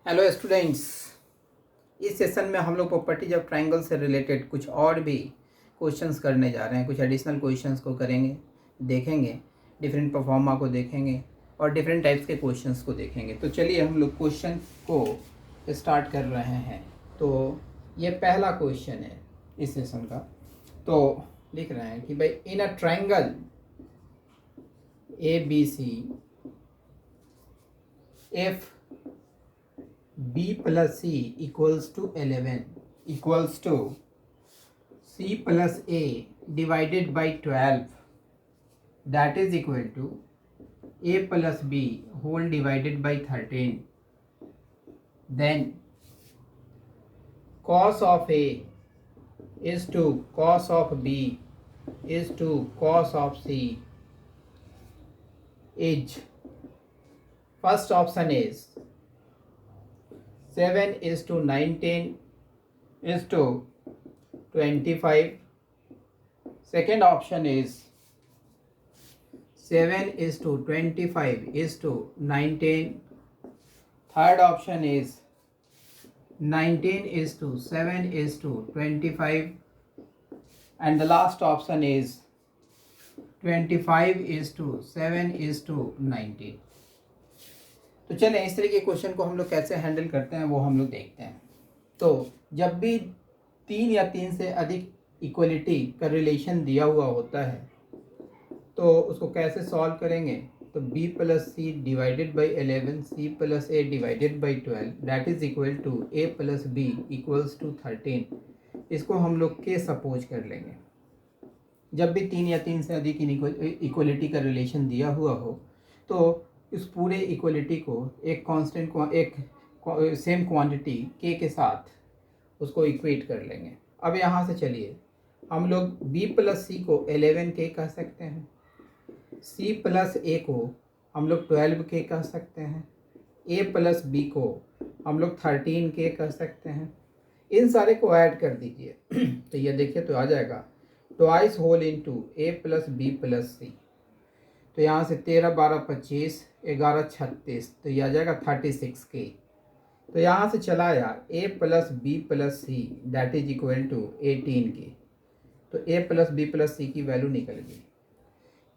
Hello students. इस session में हम लोग प्रॉपर्टीज ऑफ ट्रायंगल से रिलेटेड कुछ और भी क्वेश्चंस करने जा रहे हैं। कुछ एडिशनल क्वेश्चंस को करेंगे, देखेंगे, डिफरेंट परफॉर्मा को देखेंगे और डिफरेंट टाइप्स के क्वेश्चंस को देखेंगे। तो चलिए हम लोग क्वेश्चन को स्टार्ट कर रहे हैं। तो ये पहला क्वेश्चन है इस सेशन का। तो लिख रहे हैं कि भाई in a triangle ABC if B plus C equals to 11 equals to C plus A divided by 12, that is equal to A plus B whole divided by 13, then cos of A is to cos of B is to cos of C is, first option is 7 is to 19 is to 25. Second option is 7 is to 25 is to 19. Third option is 19 is to 7 is to 25. And the last option is 25 is to 7 is to 19. तो चलें इस तरह के question को हम लोग कैसे handle करते हैं वो हम लोग देखते हैं। तो जब भी 3 या 3 से अधिक इक्वलिटी का रिलेशन दिया हुआ होता है तो उसको कैसे सॉल्व करेंगे। तो b plus C divided by 11 c plus a divided by 12 that is equal to a plus b equals to 13। इसको हम लोग के सपोज कर लेंगे। जब भी 3 या 3 से अधिक इक्वलिटी का रिलेशन दिया हुआ हो तो इस पूरे इक्वलिटी को एक कांस्टेंट को एक सेम क्वांटिटी k के साथ उसको इक्वेट कर लेंगे। अब यहाँ से चलिए हम लोग b प्लस सी को 11k कह सकते हैं, c प्लस a को हम लोग 12k कह सकते हैं, a प्लस b को हम लोग 13k कह सकते हैं। इन सारे को ऐड कर दीजिए तो ये देखिए तो आ जाएगा twice whole into a plus b plus C. तो यहाँ से 13 12 25 11 36 तो ये आ जाएगा 36k। तो यहाँ से चला आया a plus B plus C that is equal to 18k। तो a plus B plus C की वैल्यू निकल गई।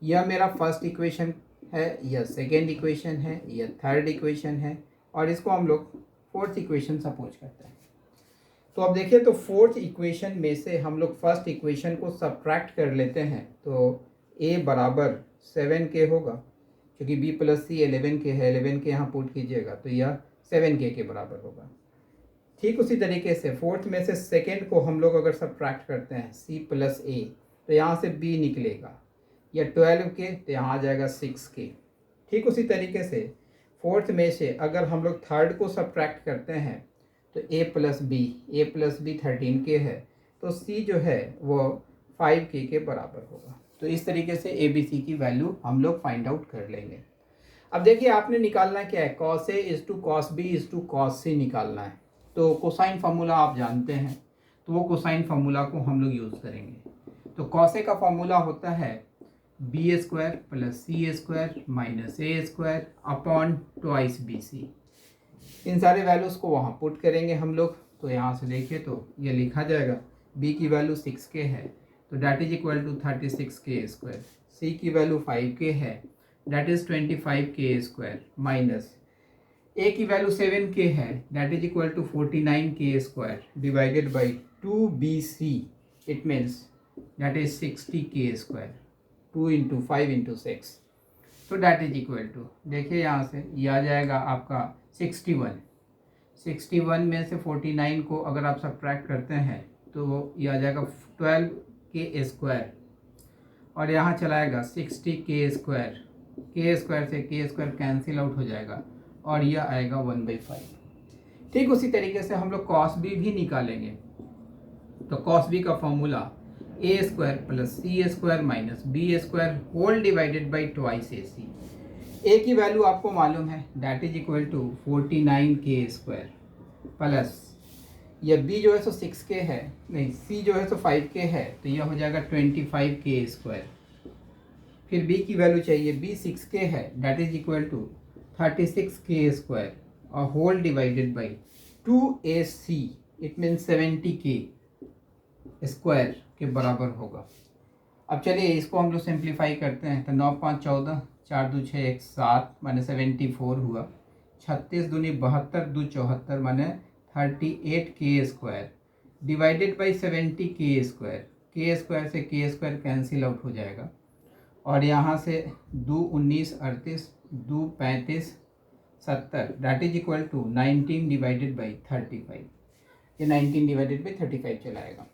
यह मेरा फर्स्ट इक्वेशन है, यह सेकेंड इक्वेशन है, यह थर्ड इक्वेशन है और इसको हम लोग फोर्थ इक्वेशन सपोज करते हैं। तो अब देखिए तो फोर्थ इक्वेशन में से हम लोग फर्स्ट इक्वेशन को सब्ट्रैक्ट कर लेते हैं। तो a बराबर 7k होगा क्योंकि b प्लस सी 11k है, 11k यहाँ पुट कीजिएगा तो यह 7k के बराबर होगा। ठीक उसी तरीके से फोर्थ में से सेकेंड को हम लोग अगर सब्ट्रैक्ट करते हैं c प्लस a तो यहाँ से b निकलेगा, यह 12k तो यहाँ आ जाएगा 6k। ठीक उसी तरीके से फोर्थ में से अगर हम लोग थर्ड को सब्ट्रैक्ट करते हैं तो a प्लस बी 13k है तो c जो है वो 5k के बराबर होगा। तो इस तरीके से ए बी सी की वैल्यू हम लोग फाइंड आउट कर लेंगे। अब देखिए आपने निकालना क्या है, cos A is to cos B is to cos C निकालना है। तो कोसाइन फार्मूला आप जानते हैं तो वो कोसाइन फार्मूला को हम लोग यूज़ करेंगे। तो कॉस ए का फार्मूला होता है B square plus C square minus A square upon twice B C. इन सारे वैल्यूज़ को वहाँ पुट करेंगे हम लोग। तो यहाँ से देखिए तो ये लिखा जाएगा b की वैल्यू 6k है तो that is equal to 36k square, c की वैल्यू 5k है that is 25k square minus a की वैल्यू 7k है that is equal to 49k square divided by 2bc it means that is 60k square. 2 into 5 into 6 तो that is equal to देखिए यहाँ से ये आ जाएगा आपका 61 में से 49 को अगर आप सब्ट्रैक्ट करते हैं तो ये आ जाएगा 12k स्क्वायर और यहाँ चलाएगा 60k स्क्वायर, k स्क्वायर से k स्क्वायर कैंसिल आउट हो जाएगा और यह आएगा 1/5। ठीक उसी तरीके से हम लोग कॉस बी भी निकालेंगे। तो कॉस बी का formula a square plus C square minus B square whole divided by twice A C. a की वैल्यू आपको मालूम है that is equal to 49k square plus यह b जो है सो 6k है, नहीं c जो है सो 5k है तो यह हो जाएगा 25k स्क्वायर। फिर b की वैल्यू चाहिए, b 6k है that is equal to 36k square और whole divided by 2AC, it means 70K square के बराबर होगा। अब चलिए इसको हम लोग सिंप्लीफाई करते हैं। तो 9 5 14, 4 2 6 1 7 माने 74 हुआ। 36 दूनी 72, 2 74 माने 38K square divided by 70K square. के स्क्वायर से के स्क्वायर कैंसिल आउट हो जाएगा और यहाँ से 2 19 38, 2 35 70 that is equal to 19 divided by 35। ये 19 डिवाइडेड बाई 35 चलाएगा।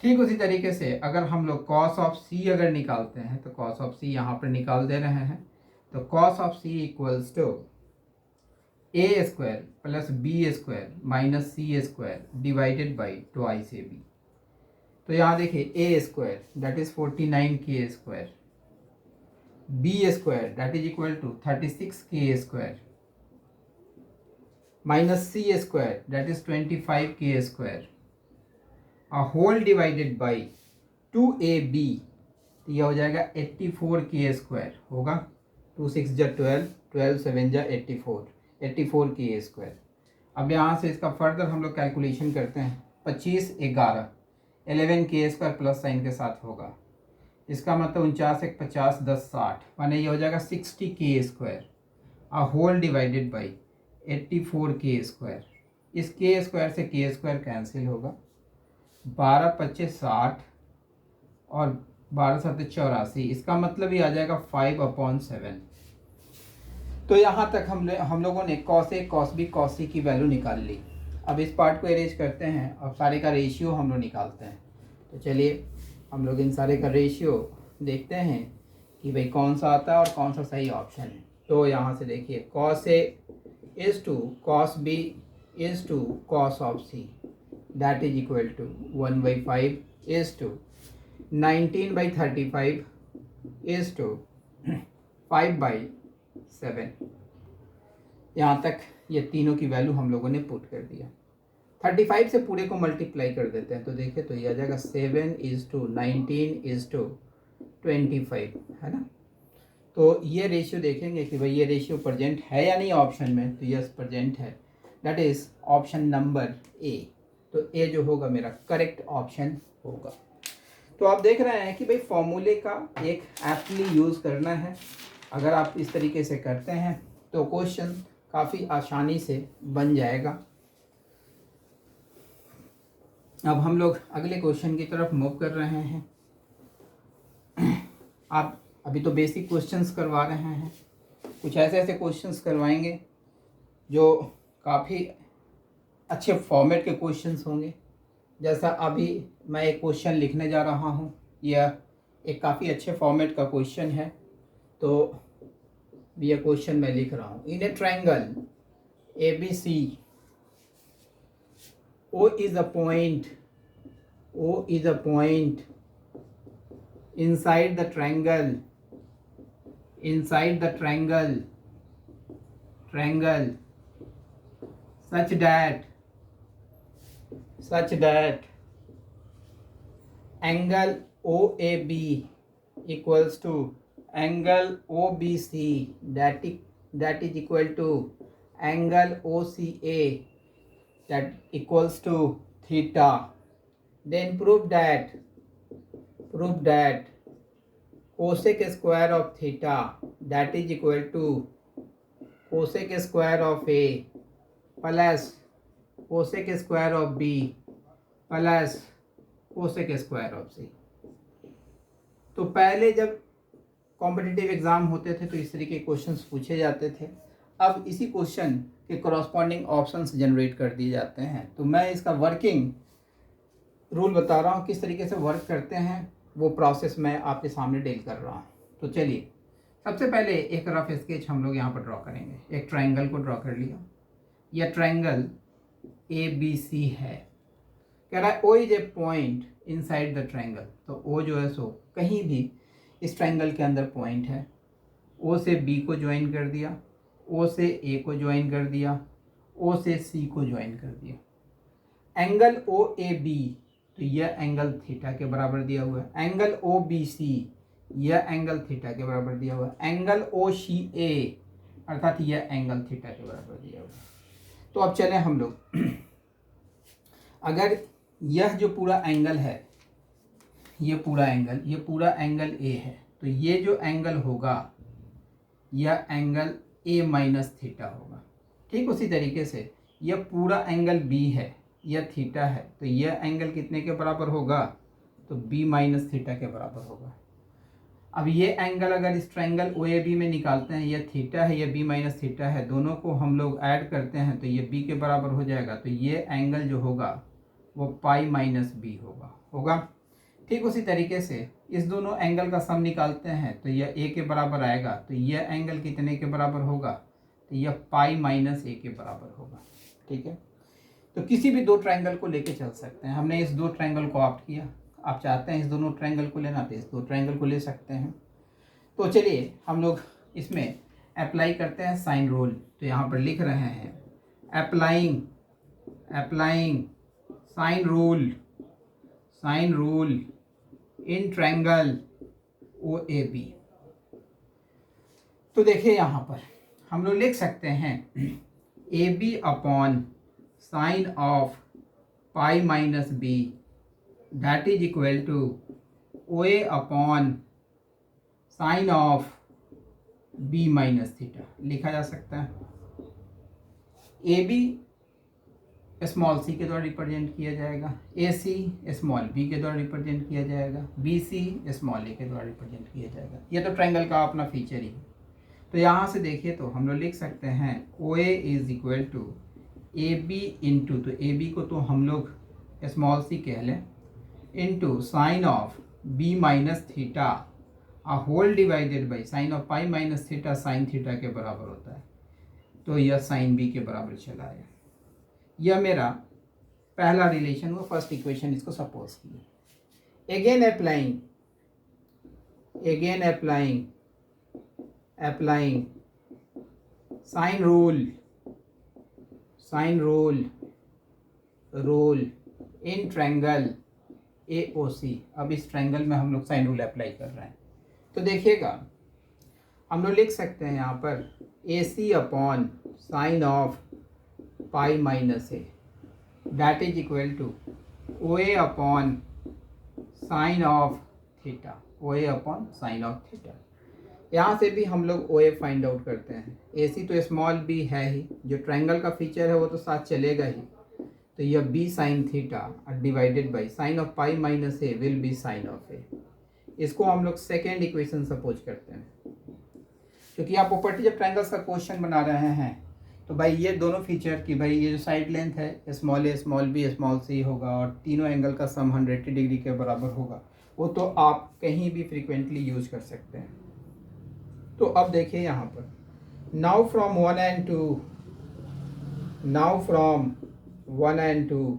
ठीक उसी तरीके से अगर हम लोग कॉस ऑफ सी अगर निकालते हैं तो कॉस ऑफ सी यहाँ पर निकाल दे रहे हैं। तो cos of C equals to A square plus B square minus C square divided by twice A B. तो यहाँ देखिए A square that is 49K square, B square that is equal to 36K square minus C square that is 25K square whole divided by 2AB। तो यह हो जाएगा 84K square होगा। 2 6 जा 12, 12 7 जा 84K स्क्वायर। अब यहाँ से इसका फर्दर हम लोग कैलकुलेशन करते हैं। 25 11 11K स्क्वायर प्लस साइन के साथ होगा। इसका मतलब 49 1 50 10 60 माने ये हो जाएगा 60K square whole divided by 84K square. इस K स्क्वायर से K स्क्वायर कैंसिल होगा। 12 25 60 और 12 7 84, इसका भी आ जाएगा 5/7। तो यहाँ तक हम लोगों ने cos A cos B cos सी की वैल्यू निकाल ली। अब इस पार्ट को अरेंज करते हैं और सारे का रेशियो हम लोग निकालते हैं। तो चलिए हम लोग इन सारे का रेशियो देखते हैं कि भाई कौन सा आता है और कौन सा सही ऑप्शन है। तो यहाँ से देखिए cos A is to cos B is to cos of C that is equal to 1/5 is to 19/35 is to 5/7। यहाँ तक ये तीनों की वैल्यू हम लोगों ने पुट कर दिया। 35 से पूरे को मल्टीप्लाई कर देते हैं तो देखिए तो ये आ जाएगा 7:19:25 है ना। तो ये रेशियो देखेंगे कि भाई ये रेशियो प्रेजेंट है या नहीं ऑप्शन में। तो यस प्रेजेंट है, that is option number A. तो ए जो होगा मेरा करेक्ट ऑप्शन होगा। तो आप देख रहे हैं कि भाई फॉर्मूले का एक एप्टली यूज़ करना है। अगर आप इस तरीके से करते हैं तो क्वेश्चन काफ़ी आसानी से बन जाएगा। अब हम लोग अगले क्वेश्चन की तरफ मूव कर रहे हैं। आप अभी तो बेसिक क्वेश्चंस करवा रहे हैं, कुछ ऐसे क्वेश्चंस करवाएंगे जो काफ़ी अच्छे फॉर्मेट के क्वेश्चंस होंगे। जैसा अभी मैं एक क्वेश्चन लिखने जा रहा हूँ, यह एक काफ़ी अच्छे फॉर्मेट का क्वेश्चन है। तो यह क्वेश्चन मैं लिख रहा हूँ। In a triangle ABC O is a point inside the triangle such that angle OAB equals to angle OBC that is equal to angle OCA that equals to theta. Then prove that cosec square of theta that is equal to cosec square of A plus cosec square of B plus cosec square of C. तो पहले जब competitive exam होते थे तो इस तरीके के questions पूछे जाते थे। अब इसी क्वेश्चन के कॉरस्पॉन्डिंग ऑप्शंस जनरेट कर दिए जाते हैं। तो मैं इसका वर्किंग रूल बता रहा हूँ, किस तरीके से वर्क करते हैं वो प्रोसेस मैं आपके सामने डील कर रहा हूँ। तो चलिए सबसे पहले एक रफ स्केच हम लोग यहाँ पर ड्रॉ करेंगे। एक ट्रायंगल को ड्रॉ कर लिया। यह ट्रायंगल ABC है। कह रहा है O is a point inside the triangle. तो O जो है सो कहीं भी इस ट्रायंगल के अंदर पॉइंट है। O से B को ज्वाइन कर दिया, O से A को ज्वाइन कर दिया, O से C को ज्वाइन कर दिया। एंगल OAB तो यह एंगल थीटा के बराबर दिया हुआ है। एंगल OBC यह एंगल थीटा के बराबर दिया हुआ है। एंगल OCA अर्थात यह एंगल थीटा के बराबर दिया हुआ है। तो अब चलें हम लोग, अगर यह जो पूरा एंगल है, ये पूरा एंगल ए है, तो ये जो एंगल होगा यह एंगल ए माइनस थीटा होगा। ठीक उसी तरीके से यह पूरा एंगल बी है, यह थीटा है, तो यह एंगल कितने के बराबर होगा, तो बी माइनस थीटा के बराबर होगा। अब ये एंगल अगर इस ट्रायंगल ओ ए बी में निकालते हैं, यह थीटा है, यह बी माइनस थीटा है, दोनों को हम लोग ऐड करते हैं तो ये बी के बराबर हो जाएगा। तो ये एंगल जो होगा वो पाई माइनस बी होगा। ठीक उसी तरीके से इस दोनों एंगल का सम निकालते हैं तो यह ए के बराबर आएगा। तो यह एंगल कितने के बराबर होगा, तो यह पाई माइनस ए के बराबर होगा। ठीक है, तो किसी भी दो ट्रायंगल को लेके चल सकते हैं। हमने इस दो ट्रायंगल को ऑप्ट किया, आप चाहते हैं इस दोनों ट्रायंगल को लेना तो इस दो ट्रायंगल को ले सकते हैं। तो चलिए हम लोग इसमें अप्लाई करते हैं साइन रूल। तो यहाँ पर लिख रहे हैं applying sine rule in triangle O A B. तो देखिए यहाँ पर हम लोग लिख सकते हैं A B upon sine of pi minus B that is equal to O A upon sine of B minus theta लिखा जा सकता है। ए बी स्मॉल सी के द्वारा रिप्रेजेंट किया जाएगा, ए सी स्मॉल बी के द्वारा रिप्रेजेंट किया जाएगा, बी सी स्मॉल ए के द्वारा रिप्रेजेंट किया जाएगा। ये तो ट्रायंगल का अपना फीचर ही है। तो यहाँ से देखिए तो हम लोग लिख सकते हैं O A is equal to A B into, तो ए बी को तो हम लोग स्मॉल सी कह लें, into sine of B minus theta whole divided by sine of pi minus theta sine theta के बराबर होता है। तो यह साइन बी के बराबर चला आया। यह मेरा पहला रिलेशन हुआ, फर्स्ट इक्वेशन इसको सपोज किए। Again applying sine rule in triangle A O C. अब इस ट्रायंगल में हम लोग साइन रूल अप्लाई कर रहे हैं। तो देखिएगा हम लोग लिख सकते हैं यहाँ पर A C upon sine of pi minus A that is equal to O A upon sine of theta, O A upon sine of theta. यहाँ से भी हम लोग ओ ए फाइंड आउट करते हैं। ए सी तो स्मॉल बी है ही, जो ट्रायंगल का फीचर है वो तो साथ चलेगा ही। तो यह B sine theta divided by sine of pi minus A will be sine of A. इसको हम लोग सेकेंड इक्वेशन सपोज करते हैं, क्योंकि आप प्रॉपर्टी जब ट्रायंगल्स का क्वेश्चन बना रहे हैं तो भाई ये दोनों फीचर की भाई ये जो साइड लेंथ है स्मॉल ए स्मॉल बी स्मॉल सी होगा और तीनों एंगल का सम 180 डिग्री के बराबर होगा, वो तो आप कहीं भी फ्रीक्वेंटली यूज कर सकते हैं। तो अब देखिए यहाँ पर now from one and two,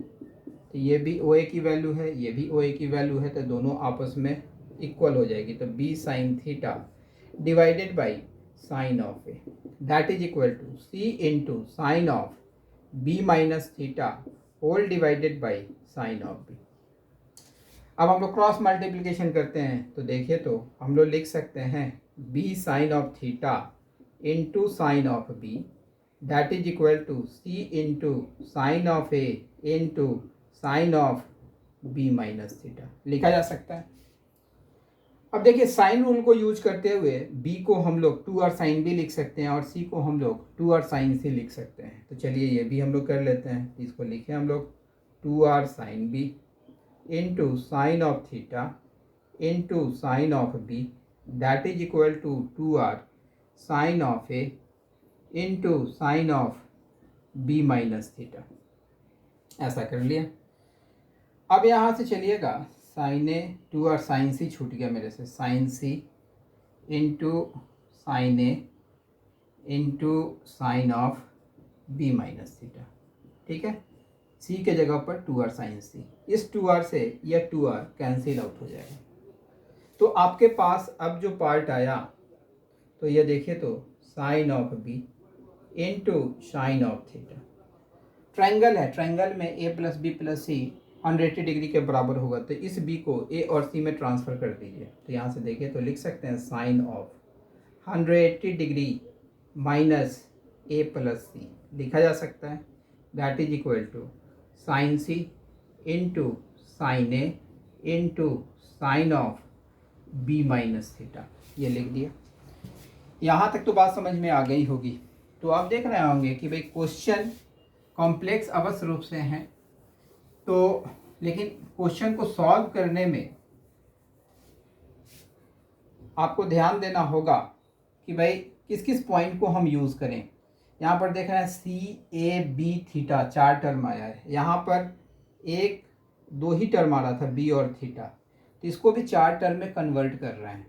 तो ये भी ओ ए की वैल्यू है, ये भी ओ ए की वैल्यू है, तो दोनों आपस में इक्वल हो जाएगी। तो B sine theta divided by sine of A that is equal to C into sine of B minus theta whole divided by sine of B. अब हम लोग क्रॉस मल्टीप्लिकेशन करते हैं तो देखिए तो हम लोग लिख सकते हैं B sine of theta into sine of B that is equal to C into sine of A into sine of B minus theta लिखा जा सकता है। अब देखिए साइन रूल को यूज करते हुए b को हम लोग 2r साइन बी लिख सकते हैं और c को हम लोग 2r साइन c लिख सकते हैं। तो चलिए ये भी हम लोग कर लेते हैं। इसको लिखें हम लोग 2r sine B into sine of theta into sine of B that is equal to 2r sine of A into sine of B minus theta. ऐसा कर लिया। अब यहाँ से चलिएगा साइन ए 2r साइन सी छूट गया मेरे से, sine C into sine A into sine of B minus theta. ठीक है, सी के जगह पर 2r साइन सी। इस 2r से यह 2r कैंसिल आउट हो जाएगा। तो आपके पास अब जो पार्ट आया तो यह देखिए तो sine of B into sine of theta. Triangle है, ट्रायंगल में a plus B plus C 180 degree के बराबर होगा, तो इस b को a और c में ट्रांसफ़र कर दीजिए। तो यहाँ से देखिए तो लिख सकते हैं sine of 180 degree minus a plus C लिखा जा सकता है। That is equal to sine C into sine A into sine of B minus theta. ये लिख दिया। यहाँ तक तो बात समझ में आ गई होगी। तो आप देख रहे होंगे कि भाई क्वेश्चन कॉम्प्लेक्स अवश्य रूप से हैं, तो लेकिन क्वेश्चन को सॉल्व करने में आपको ध्यान देना होगा कि भाई किस किस पॉइंट को हम यूज़ करें। यहाँ पर देख रहे हैं सी ए बी थीटा 4 टर्म आया है, यहाँ पर एक दो ही टर्म आ रहा था बी और थीटा, तो इसको भी 4 टर्म में कन्वर्ट कर रहे हैं।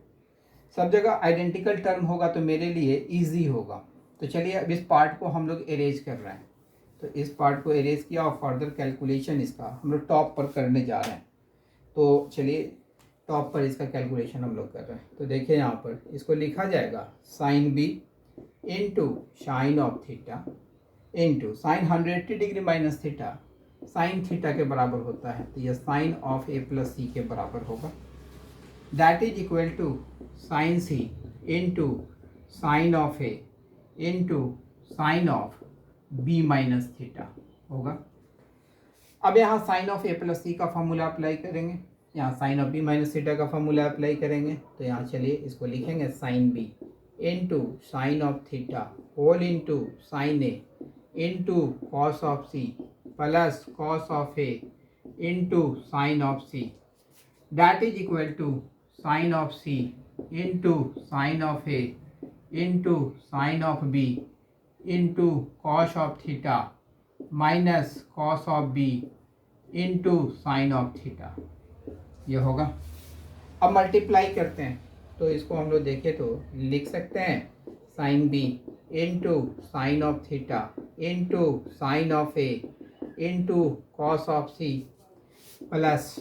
सब जगह आइडेंटिकल टर्म होगा तो मेरे लिए इजी होगा। तो चलिए अब इस पार्ट को हम लोग एरेज कर रहे हैं। तो इस पार्ट को एरेज किया और फर्दर कैलकुलेशन इसका हम लोग टॉप पर करने जा रहे हैं। तो चलिए टॉप पर इसका कैलकुलेशन हम लोग कर रहे हैं। तो देखिए यहाँ पर इसको लिखा जाएगा sine B into sine of theta into sine 180 degree minus theta sine theta के बराबर होता है, तो यह sine of A plus C के बराबर होगा। That is equal to sine C into sine of A into sine of B minus theta होगा। अब यहाँ sine of A plus C का फॉर्मूला अप्लाई करेंगे, यहाँ sine of B minus theta का फॉर्मूला अप्लाई करेंगे। तो यहाँ चलिए इसको लिखेंगे sine B into sine of theta whole into sine A into cos of C plus cos of A into sine of C that is equal to sine of C into sine of A into sine of B into cos of theta minus cos of B into sine of theta. ये होगा। अब multiply करते हैं, तो इसको हम लोग देखें तो लिख सकते हैं sine B into sine of theta into sine of A into cos of C plus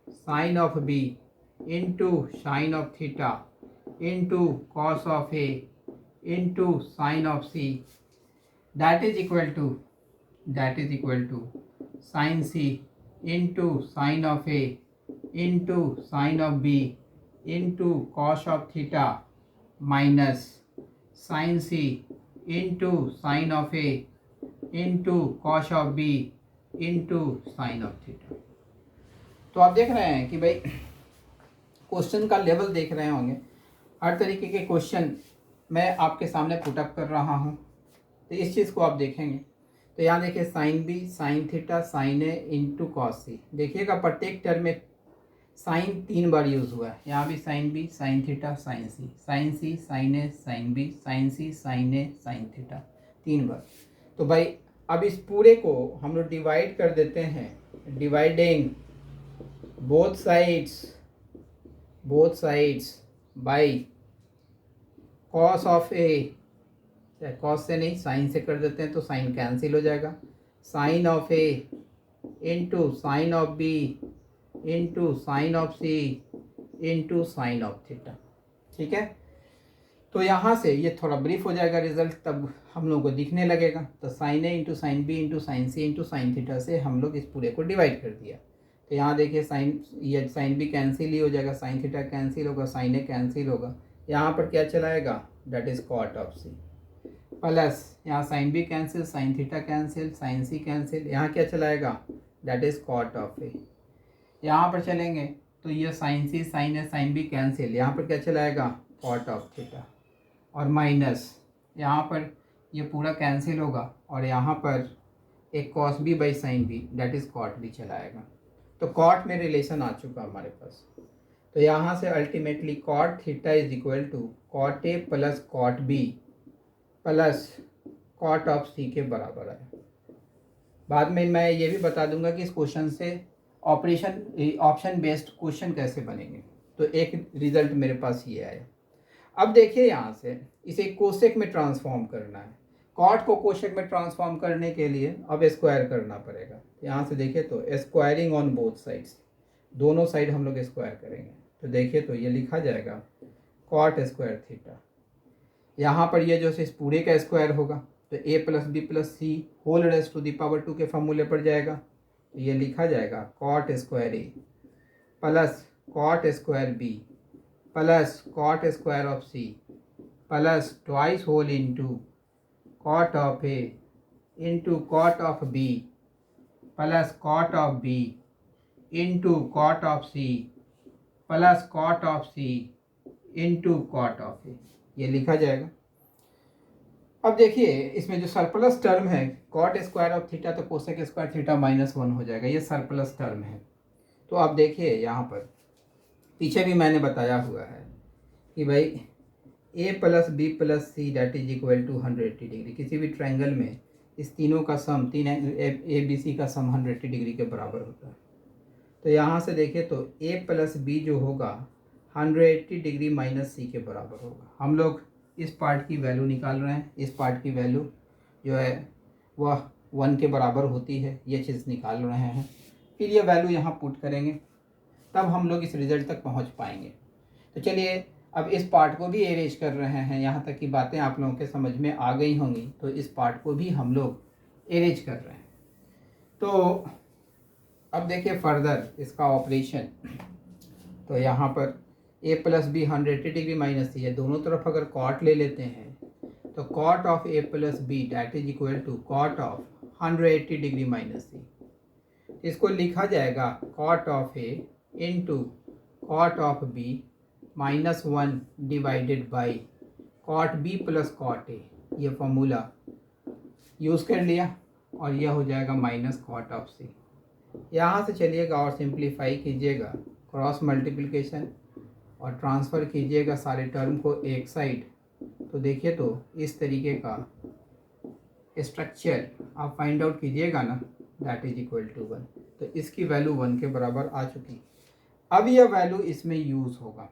sine of B into sine of theta into cos of A into sine of C that is equal to sine C into sine of A into sine of B into cos of theta minus sine C into sine of A into cos of B into sine of theta. तो आप देख रहे हैं कि भाई question का level देख रहे होंगे। हर तरीके के क्वेश्चन मैं आपके सामने पुटअप कर रहा हूँ, तो इस चीज़ को आप देखेंगे। तो यहाँ देखिए sine B sine theta sine A into cos C. देखिएगा प्रत्येक टर्म में साइन 3 बार यूज़ हुआ है। यहाँ भी sine B sine theta sine C sine A sine B sine C sine A sine theta 3 बार। तो भाई अब इस पूरे को हम लोग डिवाइड कर देते हैं, dividing both sides by cos of A, cos से नहीं साइन से कर देते हैं तो साइन कैंसिल हो जाएगा, sine of A into sine of B into sine of C into sine of theta. ठीक है। तो यहाँ से ये थोड़ा ब्रीफ हो जाएगा रिजल्ट, तब हम लोगों को दिखने लगेगा। तो sine A into sine B into sine C into sine theta से हम लोग इस पूरे को डिवाइड कर दिया। तो यहाँ देखिए ये साइन बी कैंसिल ही हो जाएगा, साइन थीटा कैंसिल होगा, साइन ए कैंसिल होगा। यहाँ पर क्या चलाएगा, that is cot of C plus यहाँ sine B cancel, sine theta cancel, sine C cancel, यहाँ क्या चलाएगा, that is cot of A. यहाँ पर चलेंगे तो ये sine C sine A sine B cancel, यहाँ पर क्या चलाएगा, कॉट ऑफ थीटा, और माइनस यहाँ पर ये पूरा कैंसिल होगा और यहाँ पर एक cos B by sine B that is cot B चलाएगा। तो कॉट में रिलेशन आ चुका हमारे पास। तो यहाँ से ultimately cot theta is equal to cot A plus cot B plus cot of C के बराबर है। बाद में मैं ये भी बता दूंगा कि इस क्वेश्चन से ऑप्शन बेस्ड क्वेश्चन कैसे बनेंगे। तो एक रिजल्ट मेरे पास ये आया। अब देखिए यहाँ से इसे कोसेक में ट्रांसफॉर्म करना है। कॉट को कोसेक में ट्रांसफॉर्म करने के लिए अब स्क्वायर करना पड़ेगा। यहाँ से देखिए तो स्क्वायरिंग ऑन बोथ साइड्स, दोनों साइड हम लोग स्क्वायर करेंगे। तो देखिए तो ये लिखा जाएगा कॉट स्क्वायर थीटा। यहाँ पर ये जो इस पूरे का स्क्वायर होगा तो A plus B plus C whole raise to the power 2 के फॉर्मूले पर जाएगा। तो ये लिखा जाएगा cot square A plus cot square B plus cot square of C plus twice whole into cot of A into cot of B plus cot of B into cot of C plus cot of C into cot of A, ये लिखा जाएगा। अब देखिए इसमें जो surplus term है cot square of theta तो cosec square theta -1 हो जाएगा, ये सरप्लस टर्म है। तो आप देखिए यहाँ पर पीछे भी मैंने बताया हुआ है कि भाई a plus B plus C that is equal to 180 degree. किसी भी ट्रायंगल में इस तीनों का सम, तीन ए बी सी का सम 180 डिग्री के बराबर होता है। तो यहाँ से देखिए तो a प्लस बी जो होगा 180 डिग्री माइनस सी के बराबर होगा। हम लोग इस पार्ट की वैल्यू निकाल रहे हैं, इस पार्ट की वैल्यू जो है वह 1 के बराबर होती है, ये चीज़ निकाल रहे हैं। फिर ये वैल्यू यहाँ पुट करेंगे तब हम लोग इस रिज़ल्ट तक पहुँच पाएंगे। तो चलिए अब इस पार्ट को भी अरेंज कर रहे हैं, यहाँ तक की बातें आप लोगों के समझ में आ गई होंगी। तो इस पार्ट को भी हम लोग अरेंज कर रहे हैं। तो अब देखिए फर्दर इसका ऑपरेशन। तो यहाँ पर a plus B 180 degree minus C है, दोनों तरफ अगर कॉट ले लेते हैं तो cot of a plus B that is equal to cot of 180 degree minus C. इसको लिखा जाएगा cot of a into cot of b -1 divided by cot b plus cot a। ये फॉर्मूला यूज़ कर लिया और यह हो जाएगा माइनस कॉट ऑफ c। यहाँ से चलिएगा और सिंप्लीफाई कीजिएगा, क्रॉस मल्टीप्लिकेशन और ट्रांसफ़र कीजिएगा सारे टर्म को एक साइड। तो देखिए तो इस तरीके का स्ट्रक्चर आप फाइंड आउट कीजिएगा ना, दैट इज इक्वल टू 1। तो इसकी वैल्यू 1 के बराबर आ चुकी। अब यह वैल्यू इसमें यूज़ होगा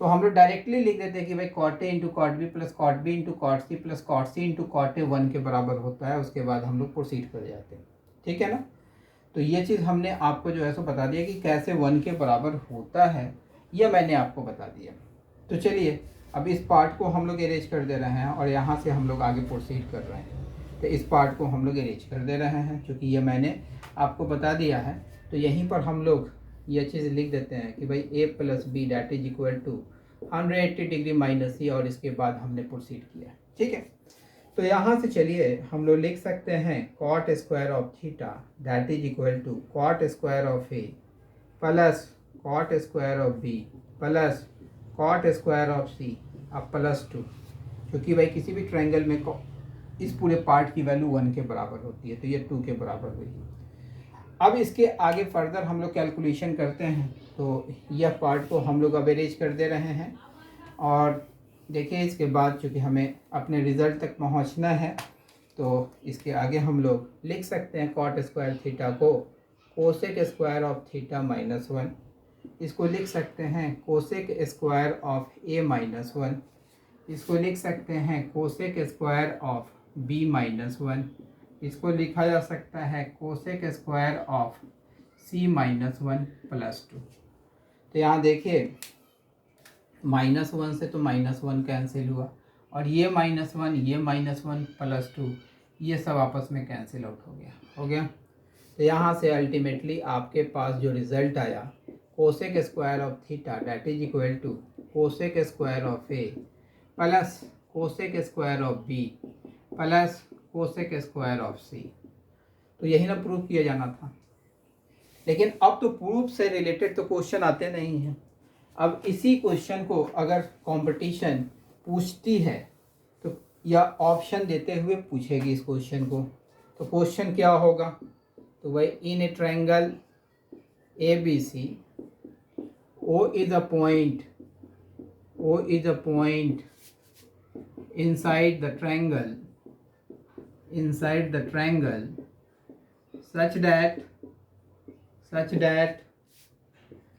तो हम लोग डायरेक्टली लिख देते हैं कि भाई cot A into cot B plus cot B into cot C plus cot C into cot A 1 के बराबर होता है। उसके बाद हम लोग प्रोसीड कर जाते हैं, ठीक है ना। तो ये चीज़ हमने आपको जो है सो बता दिया कि कैसे 1 के बराबर होता है, यह मैंने आपको बता दिया। तो चलिए अब इस पार्ट को हम लोग अरेंज कर दे रहे हैं और यहाँ से हम लोग आगे प्रोसीड कर रहे हैं। तो इस पार्ट को हम लोग अरेंज कर दे रहे हैं क्योंकि ये मैंने आपको बता दिया है। तो यहीं पर हम लोग ये चीज़ लिख देते हैं कि भाई a plus B that is equal to 180 degree minus C और इसके बाद हमने प्रोसीड किया, ठीक है। तो यहाँ से चलिए हम लोग लिख सकते हैं cot square of theta that is equal to cot square of A plus cot square of B plus cot square of C अब +2, क्योंकि भाई किसी भी ट्रायंगल में इस पूरे पार्ट की वैल्यू 1 के बराबर होती है, तो ये 2 के बराबर हुई। अब इसके आगे फर्दर हम लोग कैलकुलेशन करते हैं। तो यह पार्ट को हम लोग अब अरेंज कर दे रहे हैं और देखिए इसके बाद चूँकि हमें अपने रिज़ल्ट तक पहुंचना है तो इसके आगे हम लोग लिख सकते हैं कॉट स्क्वायर थीटा को कोसेक स्क्वायर ऑफ थीटा -1। इसको लिख सकते हैं कोसेक स्क्वायर ऑफ a -1। इसको लिख सकते हैं कोसेक स्क्वायर ऑफ b -1। इसको लिखा जा सकता है कोसेक स्क्वायर ऑफ c -1 +2। तो यहाँ देखिए -1 से तो -1 कैंसिल हुआ और ये -1 ये -1 +2 ये सब आपस में कैंसिल आउट हो गया। तो यहाँ से अल्टीमेटली आपके पास जो रिज़ल्ट आया cosec square of theta that is equal to cosec square of A plus cosec square of B plus cosec square of C. तो यही ना प्रूव किया जाना था, लेकिन अब तो प्रूफ से रिलेटेड तो क्वेश्चन आते नहीं हैं। अब इसी क्वेश्चन को अगर कंपटीशन पूछती है तो या ऑप्शन देते हुए पूछेगी इस क्वेश्चन को, तो क्वेश्चन क्या होगा? तो भाई in a triangle A B C O is a point inside the triangle such that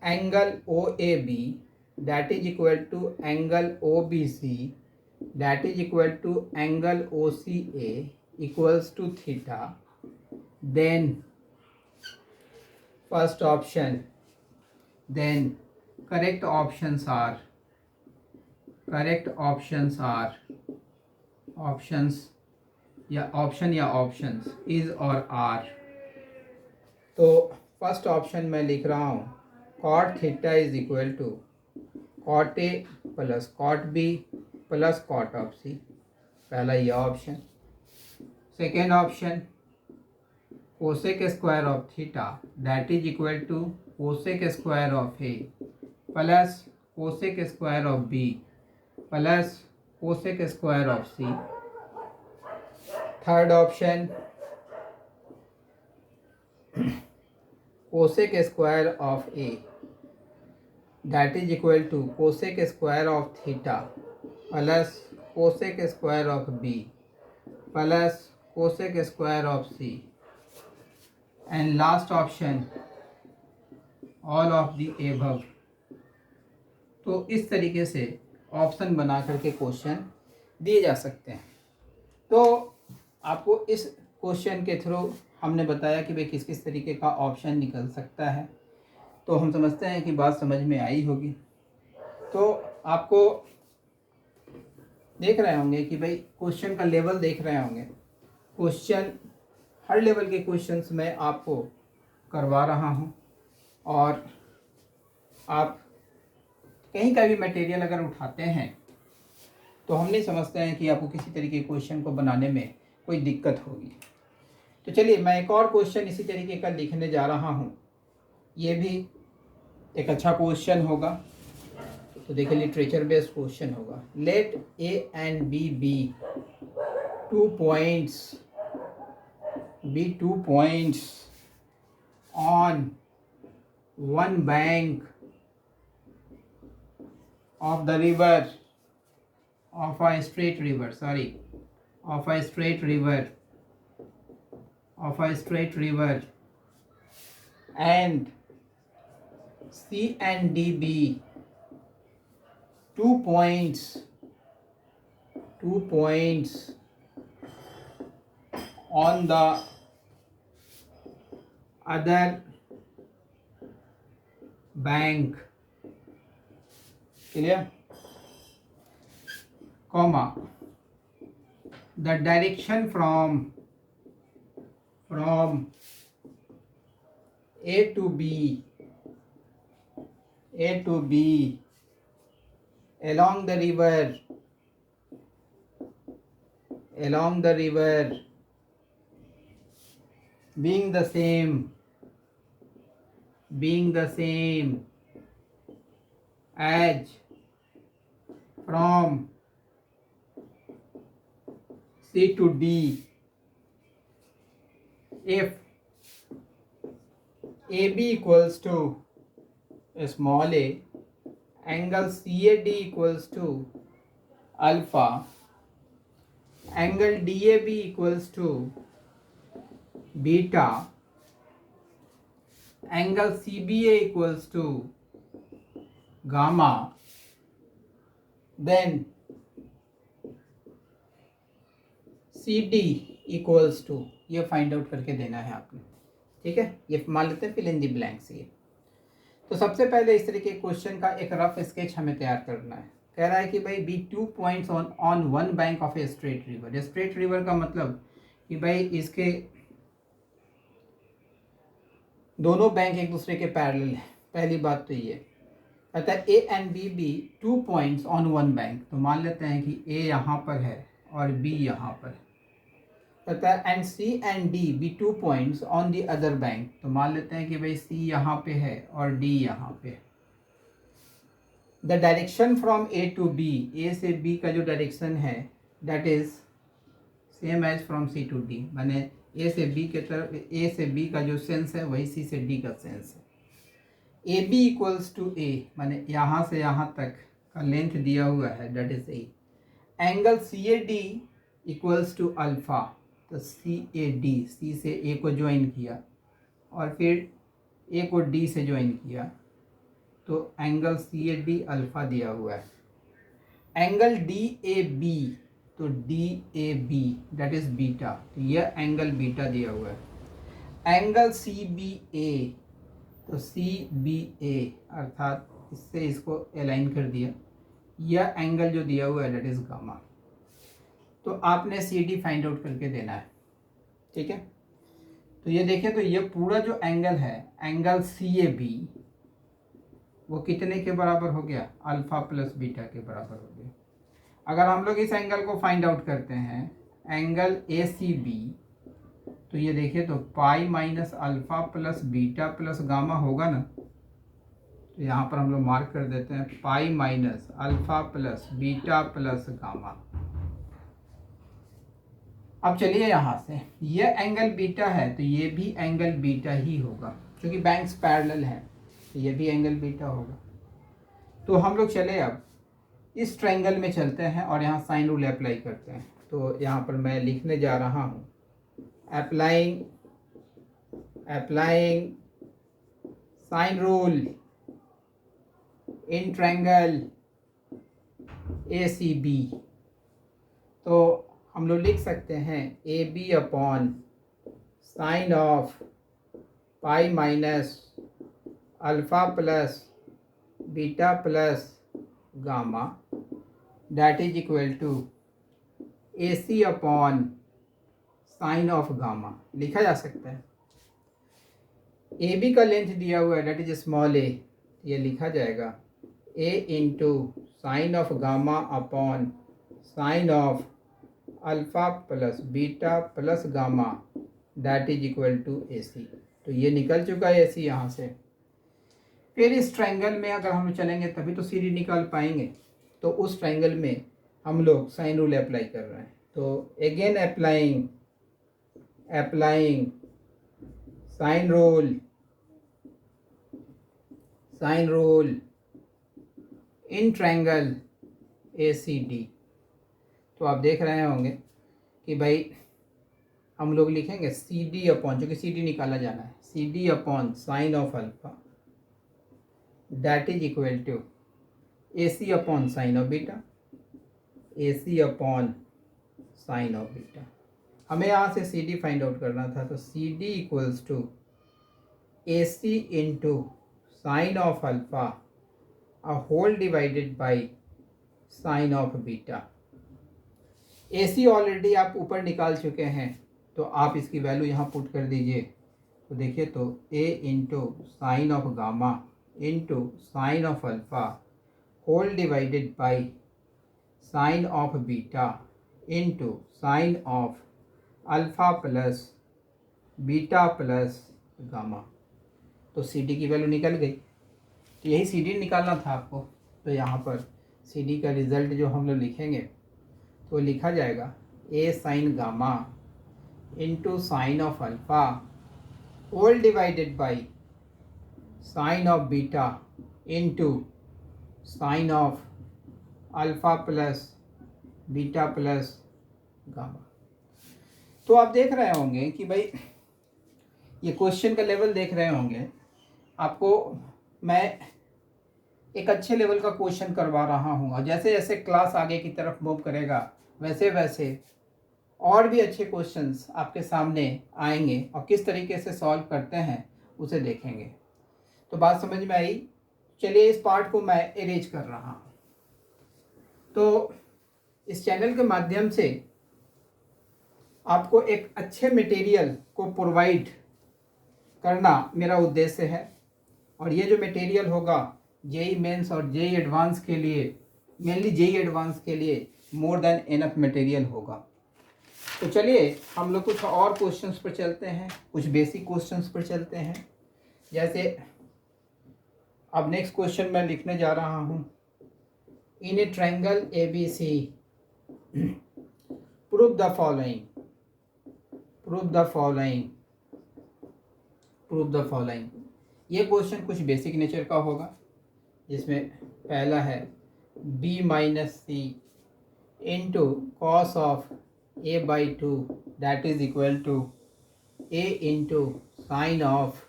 angle OAB that is equal to angle OBC that is equal to angle OCA equals to theta, then first option, then correct options are options is और are। तो first option मैं लिख रहा हूँ cot theta is equal to cot A plus cot B plus cot of C, पहला ये option. Second option cosec square of theta that is equal to cosec square of A plus cosec square of B plus cosec square of C. Third option cosec square of A that is equal to cosec square of theta plus cosec square of B plus cosec square of C. And last option all of the above. तो इस तरीके से option बना करके question दिए जा सकते हैं। तो आपको इस क्वेश्चन के थ्रू हमने बताया कि भाई किस किस तरीके का ऑप्शन निकल सकता है। तो हम समझते हैं कि बात समझ में आई होगी। तो आपको देख रहे होंगे कि भाई क्वेश्चन का लेवल देख रहे होंगे। क्वेश्चन हर लेवल के क्वेश्चंस मैं आपको करवा रहा हूं, और आप कहीं का भी मटेरियल अगर उठाते हैं तो हम नहीं समझते हैं कि आपको किसी तरीके के क्वेश्चन को बनाने में कोई दिक्कत होगी। तो चलिए मैं एक और क्वेश्चन इसी तरीके का लिखने जा रहा हूं। ये भी एक अच्छा क्वेश्चन होगा। तो देखिए लिटरेचर बेस्ड क्वेश्चन होगा। Let A and B be 2 points on one bank of the river of a straight river and C and D be 2 points on the other bank, clear, comma, the direction from A to B along the river being the same as from C to D if AB equals to small a, angle CAD equals to alpha, angle DAB equals to beta, angle CBA equals to gamma, then CD equals to, ये find out करके देना है आपने। ठीक है, ये मान लेते हैं फिल इन द ब्लैंक्स। ये तो सबसे पहले इस तरीके के क्वेश्चन का एक रफ स्केच हमें तैयार करना है। कह रहा है कि भाई be 2 points on one bank of a straight river. Straight river का मतलब कि भाई इसके दोनों बैंक एक दूसरे के पैरेलल है। पहली बात तो ये कहता है A and B be 2 points on one bank. तो मान लेते हैं कि ए यहाँ पर है और बी यहाँ पर है। कहता है and C and D be 2 points on the other bank. तो मान लेते हैं कि भाई सी यहाँ पे है और डी यहाँ पे है। The direction from A to B, A से बी का जो डायरेक्शन है that is same as from C to D. मैंने ए से बी के तरफ, ए से बी का जो सेंस है वही सी से डी का सेंस है। ए बी इक्वल्स टू ए, मैंने यहाँ से यहाँ तक का लेंथ दिया हुआ है that is A. Angle C A D equals to alpha. तो सी ए डी, सी से ए को ज्वाइन किया और फिर ए को डी से ज्वाइन किया, तो angle C A D alpha दिया हुआ है। एंगल डी ए बी, तो D A B that is beta, तो यह एंगल बीटा दिया हुआ है। एंगल सी बी ए, तो सी बी ए अर्थात इससे इसको अलाइन कर दिया, यह एंगल जो दिया हुआ है दैट इज गामा। तो आपने सी डी फाइंड आउट करके देना है। ठीक है, तो ये देखिए, तो ये पूरा जो एंगल है एंगल सी ए बी वो कितने के बराबर हो गया? अल्फा प्लस बीटा के बराबर हो गया। अगर हम लोग इस एंगल को फाइंड आउट करते हैं, एंगल ए सी बी, तो ये देखिए तो पाई minus alpha plus beta plus gamma होगा ना। तो यहाँ पर हम लोग मार्क कर देते हैं पाई minus alpha plus beta plus gamma. अब चलिए यहाँ से ये एंगल बीटा है तो ये भी एंगल बीटा ही होगा, क्योंकि बैंक्स पैरेलल हैं तो ये भी एंगल बीटा होगा। तो हम लोग चले अब इस ट्रायंगल में चलते हैं और यहाँ साइन रूल अप्लाई करते हैं। तो यहाँ पर मैं लिखने जा रहा हूँ applying sine rule in triangle A C B. तो हम लोग लिख सकते हैं A B upon sine of pi minus alpha plus beta plus gamma that is equal to A C upon sine of gamma. लिखा जा सकता है ए बी का लेंथ दिया हुआ है दैट इज स्मॉल ए, ये लिखा जाएगा A into sine of gamma upon sine of alpha plus beta plus gamma that is equal to A C. तो ये निकल चुका है ए सी यहाँ से। फिर इस ट्रायंगल में अगर हम चलेंगे तभी तो सी डी निकाल पाएंगे, तो उस ट्रायंगल में हम लोग साइन रूल अप्लाई कर रहे हैं। तो again applying sine rule in triangle A C D. तो आप देख रहे होंगे कि भाई हम लोग लिखेंगे सी डी अपॉन, जो कि सी डी निकाला जाना है, C D upon sine of alpha that is equal to A C upon sine of beta, A C upon sine of beta. हमें यहाँ से सी डी फाइंड आउट करना था, तो C D equals to A C into sine of alpha a whole divided by sine of beta. A C already आप ऊपर निकाल चुके हैं तो आप इसकी वैल्यू यहाँ पुट कर दीजिए। तो देखिए तो A into sine of gamma into sine of alpha whole divided by sine of beta into sine of alpha plus beta plus gamma. तो सी डी की वैल्यू निकल गई। तो यही सी डी निकालना था आपको। तो यहाँ पर सी डी का रिज़ल्ट जो हम लोग लिखेंगे तो लिखा जाएगा A sine gamma into sine of alpha whole divided by sine of beta into sine of alpha plus beta plus gamma. तो आप देख रहे होंगे कि भाई ये क्वेश्चन का लेवल देख रहे होंगे, आपको मैं एक अच्छे लेवल का क्वेश्चन करवा रहा हूँ और जैसे जैसे क्लास आगे की तरफ मूव करेगा वैसे वैसे और भी अच्छे क्वेश्चंस आपके सामने आएंगे और किस तरीके से सॉल्व करते हैं उसे देखेंगे। तो बात समझ में आई। चलिए इस पार्ट को मैं इरेज कर रहा हूँ। तो इस चैनल के माध्यम से आपको एक अच्छे मटेरियल को प्रोवाइड करना मेरा उद्देश्य है और ये जो मटेरियल होगा जेई मेंस और जेई एडवांस के लिए, मेनली जेई एडवांस के लिए मोर देन इनफ मटेरियल होगा। तो चलिए हम लोग कुछ और क्वेश्चंस पर चलते हैं, कुछ बेसिक क्वेश्चंस पर चलते हैं। जैसे अब नेक्स्ट क्वेश्चन मैं लिखने जा रहा हूँ, in a triangle A B C prove the following. ये क्वेश्चन कुछ बेसिक नेचर का होगा, जिसमें पहला है b minus C into cos of a by two that is equal to a into sine of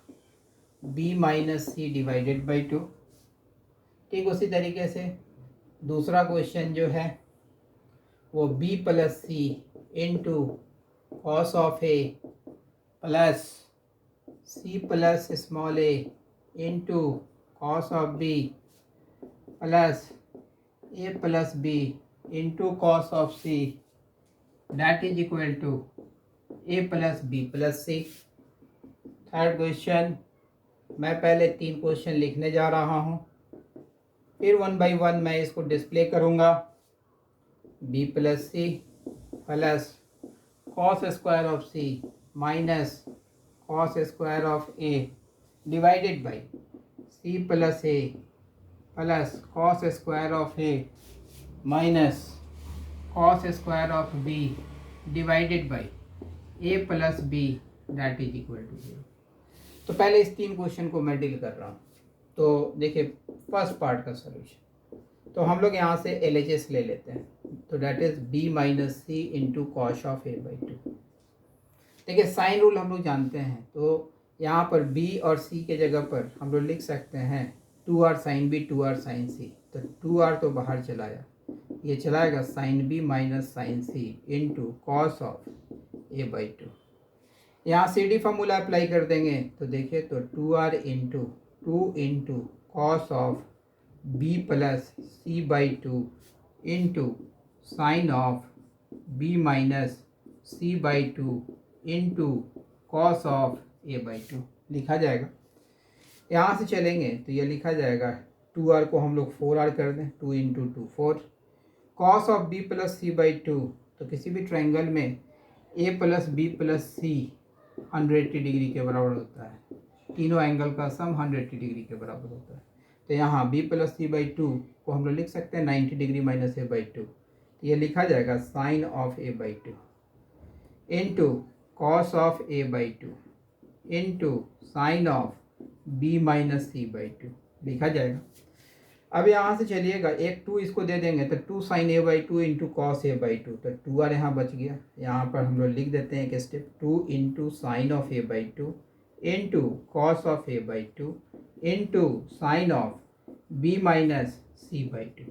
b minus C divided by two. ठीक उसी तरीके से दूसरा क्वेश्चन जो है वो b plus C into cos of a plus c plus small a into cos of b plus a plus b into cos of c that is equal to a plus b plus c। Third question, मैं पहले 3 question लिखने जा रहा हूँ, फिर 1 by 1 मैं इसको display करूँगा। b plus c plus cos square of C minus cos square of A divided by C plus A plus cos square of A minus cos square of B divided by A plus B that is equal to 0। तो पहले इस 3 question को मैं deal कर रहा हूँ। तो देखिए फर्स्ट पार्ट का सॉल्यूशन, तो हम लोग यहाँ से LHS ले लेते हैं, तो that is b minus C into cos of a by 2। देखिए साइन रूल हम लोग जानते हैं, तो यहाँ पर b और c के जगह पर हम लोग लिख सकते हैं 2r sign b 2r sign c। तो 2r तो बाहर चलाया, ये चलाएगा sine b minus sine c into cos of a by 2। यहाँ CD फार्मूला अप्लाई कर देंगे, तो देखिए तो 2r into 2 into cos of b plus c by 2 into sine of b minus c by 2 into cos of a by 2 लिखा जाएगा। यहाँ से चलेंगे तो ये लिखा जाएगा 2r को हम लोग 4r कर दें, 2 into 2 4। Cos of b plus c by 2, तो किसी भी ट्रायंगल में a plus b plus c 180 degree के बराबर होता है, तीनों एंगल का सम 180 डिग्री के बराबर होता है। तो यहाँ b प्लस सी बाई 2 को हम लोग लिख सकते हैं 90 डिग्री माइनस a बाई 2। तो ये लिखा जाएगा sine of a by 2 into cos of a by 2 into sine of b minus C by 2 लिखा जाएगा। अब यहाँ से चलिएगा एक 2 इसको दे देंगे, तो 2 sine a by 2 into cos a by 2, तो 2r यहाँ बच गया। यहाँ पर हम लोग लिख देते हैं एक step, 2 into sine of a by 2 into cos of a by 2 into sine of b minus C by 2।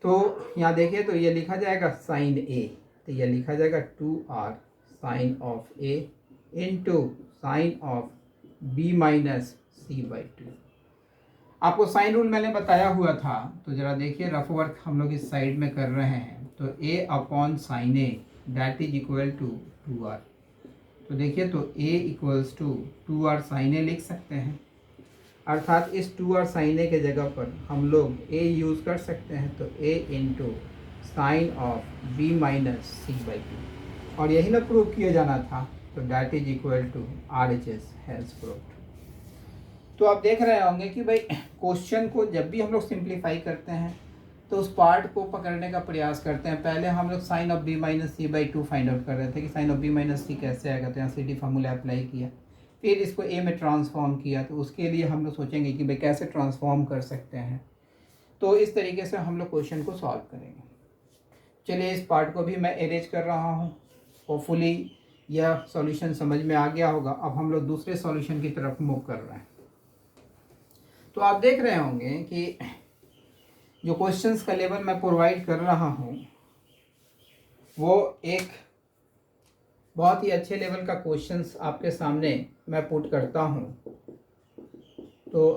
तो यहाँ देखिए तो ये लिखा जाएगा साइन a, तो ये लिखा जाएगा 2r sine of a into sine of b minus C by 2। आपको साइन रूल मैंने बताया हुआ था, तो ज़रा देखिए रफ वर्क हम लोग इस साइड में कर रहे हैं, तो a upon sine A that is equal to 2r। तो देखिए तो a equals to 2r sine A लिख सकते हैं, अर्थात इस 2r साइन ए के जगह पर हम लोग a यूज़ कर सकते हैं, तो a into sine of b minus C by 2, और यही ना प्रूव किया जाना था, तो that is equal to RHS has proved. तो आप देख रहे होंगे कि भाई क्वेश्चन को जब भी हम लोग सिंप्लीफाई करते हैं तो उस पार्ट को पकड़ने का प्रयास करते हैं। पहले हम लोग sine of b minus C by 2 find out कर रहे थे कि sine of b minus C कैसे आएगा, तो यहाँ CD फार्मूला अप्लाई किया, फिर इसको a में ट्रांसफॉर्म किया। तो उसके लिए हम लोग सोचेंगे कि भाई कैसे ट्रांसफॉर्म कर सकते हैं, तो इस तरीके से हम लोग क्वेश्चन को सॉल्व करेंगे। चलिए इस पार्ट को भी मैं अरेंज कर रहा हूँ, होपफुली यह सॉल्यूशन समझ में आ गया होगा। अब हम लोग दूसरे सॉल्यूशन की तरफ मूव कर रहे हैं। तो आप देख रहे होंगे कि जो क्वेश्चंस का लेवल मैं प्रोवाइड कर रहा हूँ वो एक बहुत ही अच्छे लेवल का क्वेश्चंस आपके सामने मैं पुट करता हूँ। तो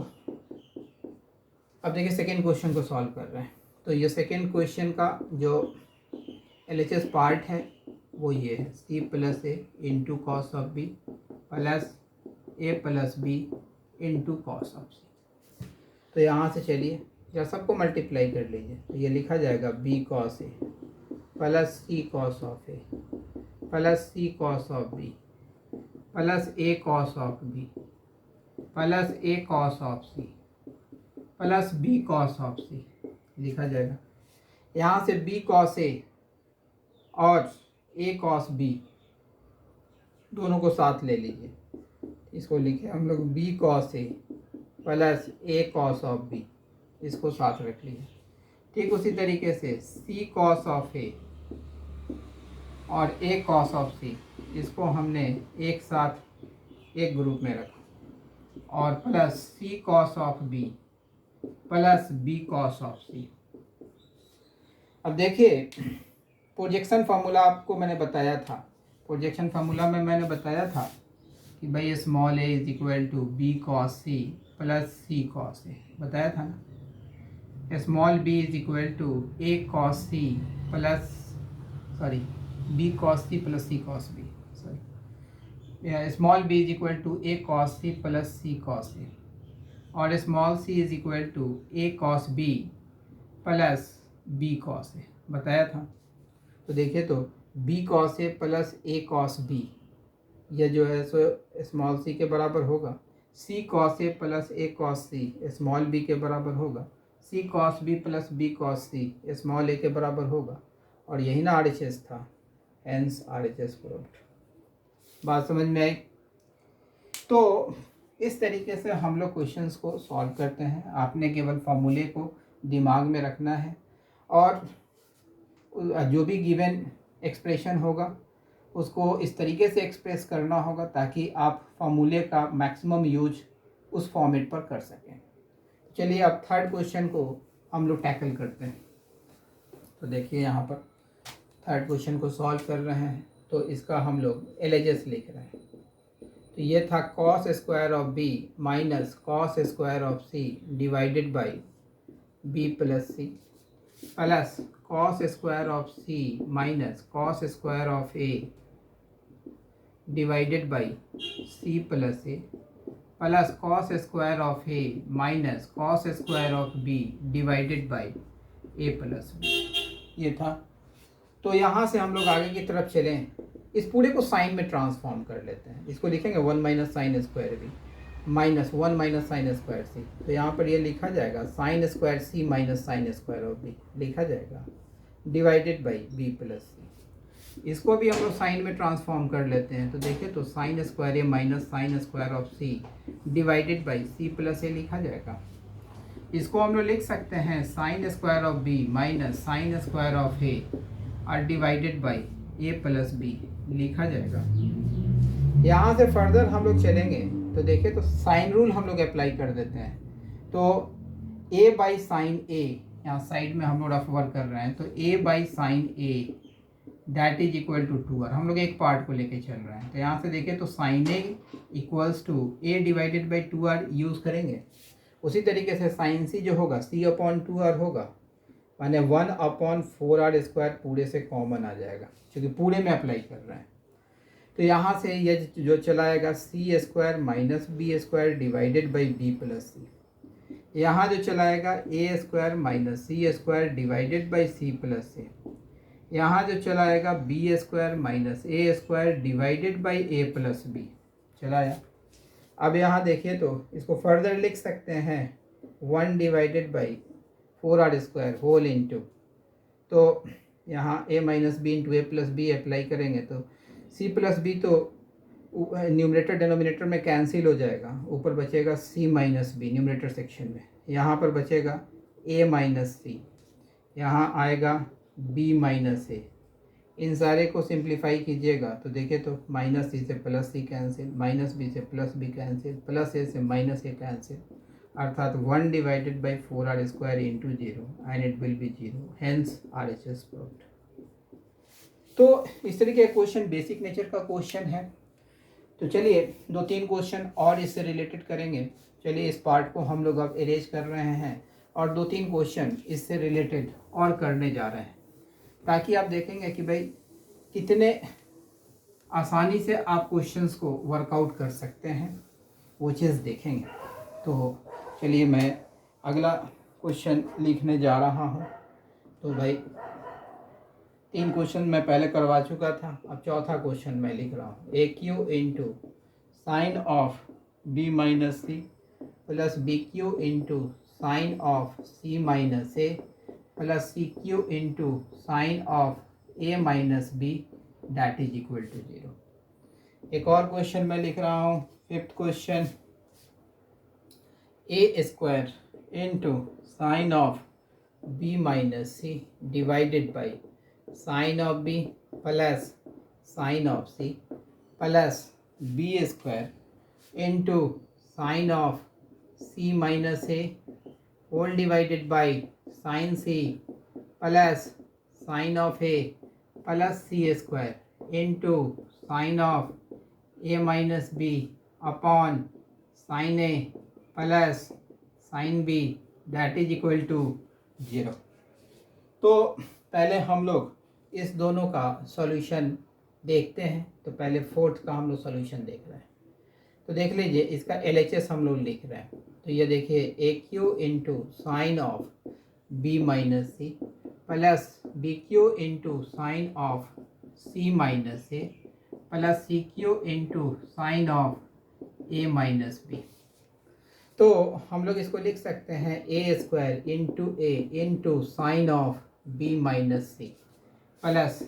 अब देखिए सेकेंड क्वेश्चन को सॉल्व कर रहे हैं। तो ये सेकेंड क्वेश्चन का जो LHS पार्ट है वो ये है, c plus A into cos of B plus A plus B into cos of C. तो यहाँ से चलिए या सबको मल्टीप्लाई कर लीजिए, तो ये लिखा जाएगा b cos A plus C cos of A plus C cos of B plus A cos of B plus A cos of C plus B cos of C लिखा जाएगा। यहाँ से b कॉस ए और a cos b दोनों को साथ ले लीजिए, इसको लिखे हम लोग b cos A plus A cos of B, इसको साथ रख लीजिए। ठीक उसी तरीके से c कॉस ऑफ ए और a कॉस ऑफ सी, इसको हमने एक साथ एक ग्रुप में रखा, और plus c cos of B plus b cos of C. अब देखिए प्रोजेक्शन फार्मूला आपको मैंने बताया था, प्रोजेक्शन फार्मूला में मैंने बताया था कि भाई small a is equal to B cos C plus C cos A, बताया था ना। Small b is equal to a cos C plus B cos C plus C cos B, small b is equal to a cos C plus C cos A, और small c is equal to a cos b plus b cos A, बताया था। तो देखिए तो B cos A plus A cos B, यह जो है सो स्मॉल सी के बराबर होगा। C cos A plus A cos C small B के बराबर होगा। C cos B plus B cos C small A के बराबर होगा। और यही ना RHS था, हेंस RHS प्रूव्ड। बात समझ में आई? तो इस तरीके से हम लोग क्वेश्चंस को सॉल्व करते हैं। आपने केवल फॉर्मूले को दिमाग में रखना है और जो भी गिवन एक्सप्रेशन होगा उसको इस तरीके से एक्सप्रेस करना होगा ताकि आप फॉर्मूले का मैक्सिमम यूज उस फॉर्मेट पर कर सकें। चलिए अब थर्ड क्वेश्चन को हम लोग टैकल करते हैं। तो देखिए यहाँ पर थर्ड क्वेश्चन को सॉल्व कर रहे हैं, तो इसका हम लोग LHS लिख रहे हैं। तो ये था cos square of b minus cos square of c divided by b plus C plus cos square of c minus cos square of a divided by c plus a plus cos square of a minus cos square of b divided by a plus b, ये था। तो यहाँ से हम लोग आगे की तरफ चलें, इस पूरे को साइन में ट्रांसफॉर्म कर लेते हैं। इसको लिखेंगे 1 minus sine square B minus 1 minus sine square C. तो यहाँ पर ये लिखा जाएगा sine square C minus sine square of B लिखा जाएगा divided by B plus C. इसको भी हम लोग साइन में ट्रांसफॉर्म कर लेते हैं। तो देखिए तो sine square A minus sine square of C divided by C plus A लिखा जाएगा। इसको हम लोग लिख सकते हैं sine square of B minus sine square of A और divided by A plus B लिखा जाएगा। यहाँ से फर्दर हम लोग चलेंगे तो देखिए तो साइन रूल हम लोग अप्लाई कर देते हैं। तो ए बाई साइन ए, यहाँ साइड में हम लोग रफ वर्क कर रहे हैं, तो A by sine A that is equal to 2r। हम लोग एक पार्ट को लेके चल रहे हैं। तो यहाँ से देखिए तो sine A equals to A divided by 2r use करेंगे। उसी तरीके से साइन सी जो होगा c अपॉन 2r होगा, माने 1 अपॉन 4r स्क्वायर पूरे से कॉमन आ जाएगा क्योंकि पूरे में अप्लाई कर रहे हैं। तो यहाँ से ये जो चला आएगा C square minus B square divided by B plus C. यहाँ जो चला आएगा A square minus C square divided by C plus C. यहाँ जो चला आएगा B square minus A square divided by A plus B चला आया। अब यहाँ देखिए तो इसको फर्दर लिख सकते हैं 1 divided by 4r square whole into, तो यहाँ a minus B into A plus B apply करेंगे तो c प्लस बी तो न्यूमरेटर डिनोमिनेटर में कैंसिल हो जाएगा, ऊपर बचेगा c minus B numerator section में। यहाँ पर बचेगा a माइनस सी, यहाँ आएगा b माइनस ए। इन सारे को सिंप्लीफाई कीजिएगा तो देखिए तो माइनस सी से प्लस सी कैंसिल, माइनस बी से प्लस बी कैंसिल, प्लस ए से माइनस ए कैंसिल, अर्थात 1 divided by 4r square into 0 and it will be 0, hence RHS proved. तो इस तरीके का क्वेश्चन बेसिक नेचर का क्वेश्चन है। तो चलिए 2-3 क्वेश्चन और इससे रिलेटेड करेंगे। चलिए इस पार्ट को हम लोग अब इरेज कर रहे हैं और 2-3 क्वेश्चन इससे रिलेटेड और करने जा रहे हैं ताकि आप देखेंगे कि भाई कितने आसानी से आप क्वेश्चंस को वर्कआउट कर सकते हैं, वो चीज़ देखेंगे। तो चलिए मैं अगला क्वेश्चन लिखने जा रहा हूँ। तो भाई 3 क्वेश्चन मैं पहले करवा चुका था, अब चौथा क्वेश्चन मैं लिख रहा हूँ। A Q into sine of B minus C plus B Q into sine of C minus A plus C Q into sine of A minus B that is equal to 0। एक और question मैं लिख रहा हूँ, 5th question. A square into sine of B minus C divided by sine of B plus sine of C plus B square into sine of C minus A whole divided by sine C plus sine of A plus C square into sine of A minus B upon sine A plus sine B that is equal to 0। तो पहले हम लोग इस दोनों का solution देखते हैं। तो पहले 4th का हम लोग सॉल्यूशन देख रहे हैं। तो देख लीजिए इसका LHS हम लोग लिख रहे हैं। तो ये देखिए A Q into sine of B minus C plus B Q into sine of C minus A plus C Q into sine of A minus B. तो हम लोग इसको लिख सकते हैं A square into sine of B minus C plus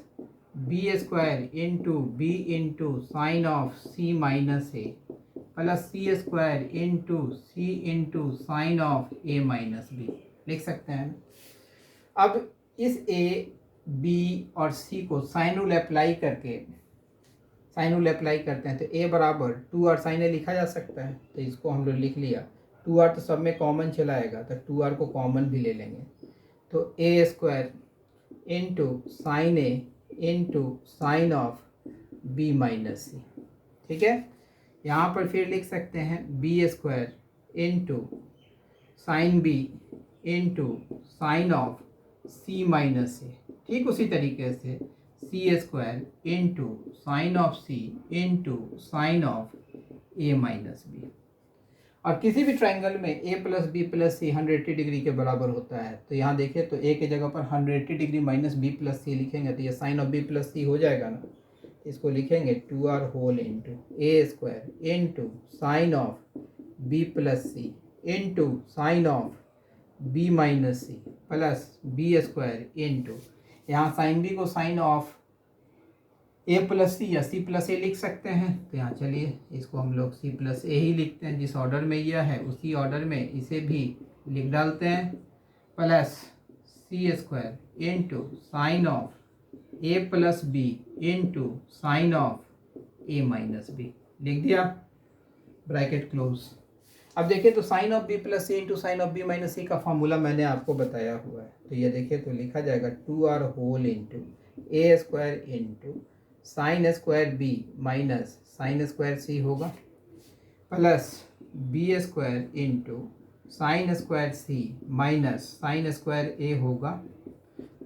B square into B into sine of C minus A plus C square into sine of A minus B लिख सकते हैं। अब इस ए बी और सी को साइन रूल अप्लाई करते हैं तो ए बराबर 2r साइन ए लिखा जा सकता है। तो इसको हम लोग लिख लिया, 2r तो सब में कॉमन चलाएगा तो 2r को कॉमन भी ले लेंगे। तो A square into sine A into sine of B minus C. ठीक है, यहाँ पर फिर लिख सकते हैं B square into sine B into sine of C minus A. ठीक उसी तरीके से C square into sine of C into sine of A minus B. और किसी भी ट्राइंगल में A plus B plus C 180 degree के बराबर होता है। तो यहाँ देखिए तो ए की जगह पर 180 degree minus B plus C लिखेंगे तो ये sine of B plus C हो जाएगा ना। इसको लिखेंगे 2r whole into A square into sine of B plus C into sine of B minus C plus B square into, यहाँ sine B को sine of A plus C या C plus A लिख सकते हैं। तो यहाँ चलिए इसको हम लोग सी प्लस ए ही लिखते हैं, जिस ऑर्डर में यह है उसी ऑर्डर में इसे भी लिख डालते हैं। Plus C square into sine of A plus B into sine of A minus B लिख दिया, ब्रैकेट क्लोज। अब देखिए तो sine of B plus C into sine of B minus C का फॉर्मूला मैंने आपको बताया हुआ है। तो ये देखिए तो लिखा जाएगा 2r whole into A square into sine square B minus sine square C होगा plus B square into sine square C minus sine square A होगा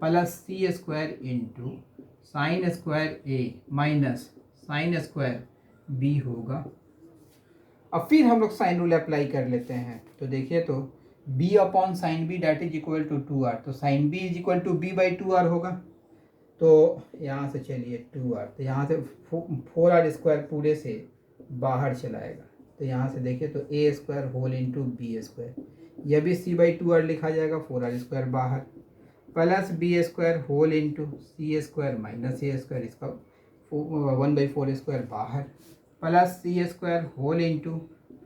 plus C square into sine square A minus sine square B होगा। अब फिर हम लोग sine rule apply कर लेते हैं। तो देखिए तो b upon sine B that is equal to 2r, तो sine b is equal to b by 2r होगा। तो यहाँ से चलिए 2r, तो यहाँ से 4r स्क्वायर पूरे से बाहर चलाएगा। तो यहाँ से देखिए तो a square whole into B square, यह भी c बाई 2r लिखा जाएगा, 4r स्क्वायर बाहर plus B square whole into C square minus A square, इसका 1/4 स्क्वायर बाहर plus C square whole into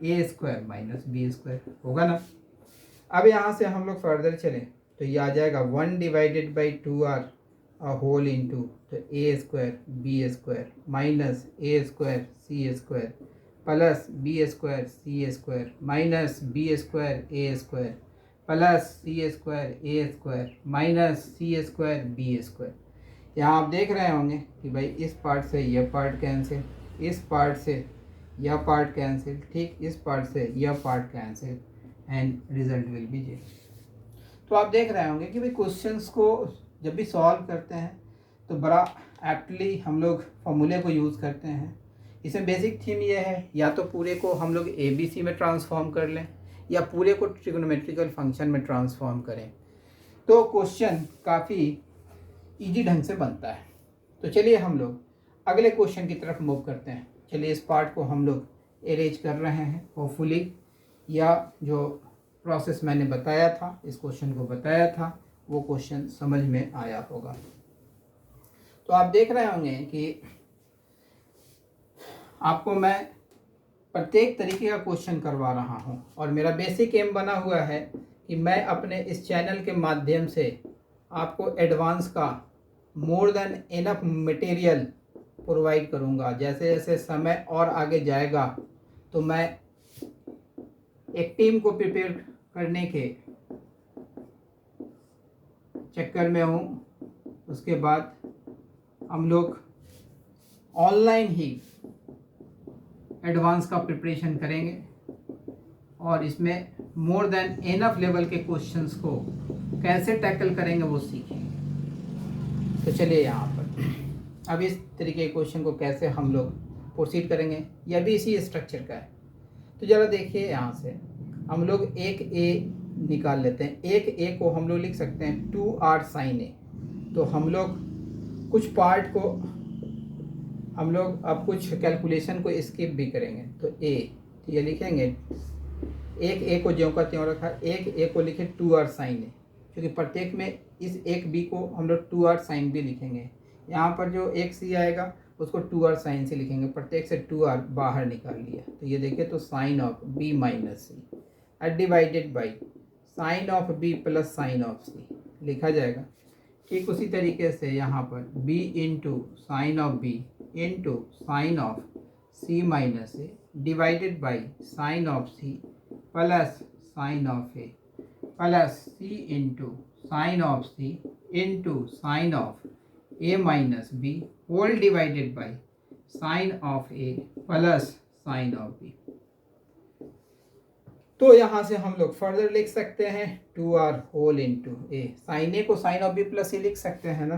A square minus B square होगा ना। अब यहाँ से हम लोग फर्दर चलें तो ये आ जाएगा 1 divided by 2r whole into तो A square B square minus A square C square plus B square C square minus B square A square plus C square A square minus C square B square. यहाँ आप देख रहे होंगे कि भाई इस part से यह पार्ट कैंसिल, इस पार्ट से यह पार्ट कैंसिल, ठीक इस पार्ट से यह part cancel and result will be 0। तो आप देख रहे होंगे कि भाई क्वेश्चंस को जब भी सॉल्व करते हैं तो बड़ा एप्टली हम लोग फॉर्मूले को यूज़ करते हैं। इसमें बेसिक थीम ये है, या तो पूरे को हम लोग ABC में ट्रांसफॉर्म कर लें या पूरे को ट्रिग्नोमेट्रिकल फंक्शन में ट्रांसफॉर्म करें, तो क्वेश्चन काफ़ी इजी ढंग से बनता है। तो चलिए हम लोग अगले क्वेश्चन की तरफ मूव करते हैं। चलिए इस पार्ट को हम लोग अरेंज कर रहे हैं। होपफुली या जो प्रोसेस मैंने बताया था, इस क्वेश्चन को बताया था, वो क्वेश्चन समझ में आया होगा। तो आप देख रहे होंगे कि आपको मैं प्रत्येक तरीके का क्वेश्चन करवा रहा हूँ और मेरा बेसिक एम बना हुआ है कि मैं अपने इस चैनल के माध्यम से आपको एडवांस का more than enough material provide करूँगा। जैसे जैसे समय और आगे जाएगा तो मैं एक टीम को प्रिपेयर करने के चक्कर में हूँ। उसके बाद हम लोग ऑनलाइन ही एडवांस का प्रिपरेशन करेंगे और इसमें मोर देन इनफ लेवल के क्वेश्चंस को कैसे टैकल करेंगे वो सीखेंगे। तो चलिए यहाँ पर अब इस तरीके के क्वेश्चन को कैसे हम लोग प्रोसीड करेंगे, यह भी इसी स्ट्रक्चर का है। तो ज़रा देखिए यहाँ से हम लोग एक ए निकाल लेते हैं। एक ए को हम लोग लिख सकते हैं 2r sin a। तो हम लोग कुछ पार्ट को हम लोग अब कुछ कैलकुलेशन को स्किप भी करेंगे। तो ए, तो ये लिखेंगे एक ए को ज्यों का त्यों रखा, एक ए को लिखे 2r साइन ए, क्योंकि प्रत्येक में इस एक बी को हम लोग 2r साइन बी लिखेंगे। यहाँ पर जो एक सी आएगा उसको 2r साइन सी लिखेंगे, प्रत्येक से 2r बाहर निकाल लिया। तो ये देखिए, तो sine of B minus C divided by sine of B plus sine of C लिखा जाएगा। ठीक उसी तरीके से यहाँ पर b into sine of B into sine of C minus A divided by sine of C plus sine of A plus C into sine of C into sine of A minus B whole divided by sine of A plus sine of B. तो यहाँ से हम लोग further लिख सकते हैं 2r whole into A, sine A को sine of B plus A लिख सकते हैं ना,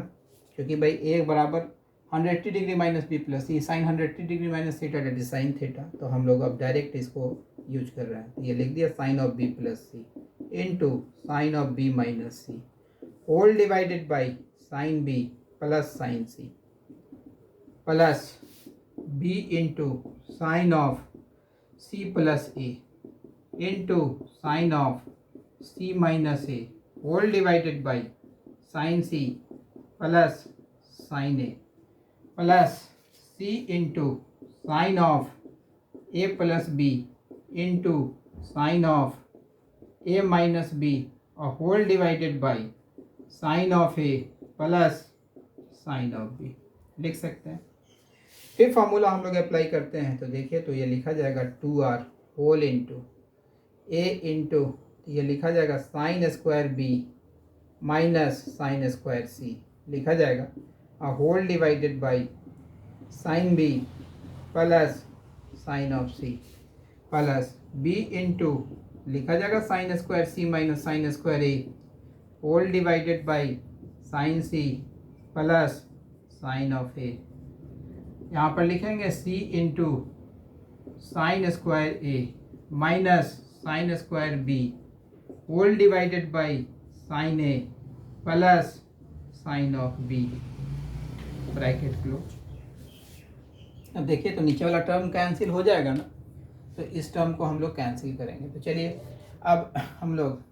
क्योंकि भाई ए बराबर 180 degree minus B plus C, sine 180 degree minus theta that is sine theta. तो हम लोग अब डायरेक्ट इसको यूज कर रहे हैं। तो ये लिख दिया sine of B plus C into sine of B minus C whole divided by sine B plus sine C plus B into sine of C plus A into sine of C minus A whole divided by sine C plus sine A plus C into sine of A plus B into sine of A minus B और whole divided by sine of A plus sine of B लिख सकते हैं। फिर formula हम लोग apply करते हैं। तो देखिए, तो ये लिखा जाएगा 2r होल इंटू ए इंटू, ये लिखा जाएगा sine square B minus sine square C लिखा जाएगा और whole divided by sine B plus sine of C plus B into लिखा जाएगा sine square C minus sine square A whole divided by sine C plus sine of A. यहाँ पर लिखेंगे C into sine square A minus sine square B whole divided by sine A plus sine of B bracket close. अब देखिए, तो नीचे वाला term cancel हो जाएगा ना, तो इस टर्म को हम लोग कैंसिल करेंगे। तो चलिए अब हम लोग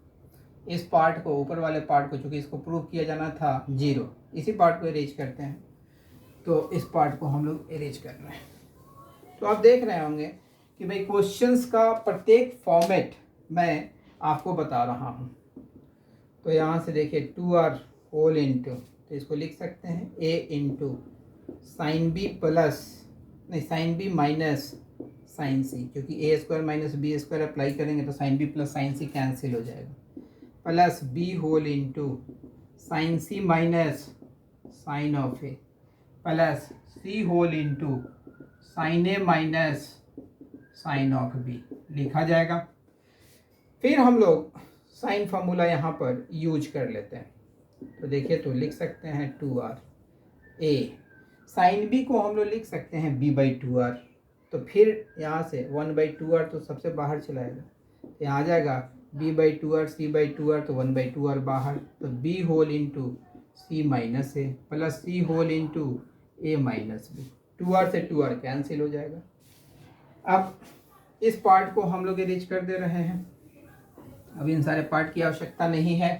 इस पार्ट को, ऊपर वाले पार्ट को, चूँकि इसको प्रूव किया जाना था 0, इसी पार्ट को इरेज करते हैं। तो इस पार्ट को हम लोग इरेज कर रहे हैं। तो आप देख रहे होंगे कि भाई क्वेश्चंस का प्रत्येक फॉर्मेट मैं आपको बता रहा हूँ। तो यहाँ से देखिए 2r होल इंटू, तो इसको लिख सकते हैं a into sine B plus, नहीं sine B minus sine C, क्योंकि A square minus B square apply करेंगे तो sine B plus sine C cancel हो जाएगा, plus B whole into sine C minus sine of A plus C whole into sine A minus sine of B लिखा जाएगा। फिर हम लोग sine formula यहाँ पर यूज कर लेते हैं। तो देखिए, तो लिख सकते हैं 2r ए, साइन बी को हम लोग लिख सकते हैं b बाई 2r। तो फिर यहाँ से 1/2r तो सबसे बाहर चलाएगा, तो यहाँ आ जाएगा b by 2r c by 2r, तो 1/2r बाहर, तो b whole into C minus A plus C whole into A minus B, 2r से 2r कैंसिल हो जाएगा। अब इस पार्ट को हम लोग इरेज कर दे रहे हैं, अब इन सारे पार्ट की आवश्यकता नहीं है।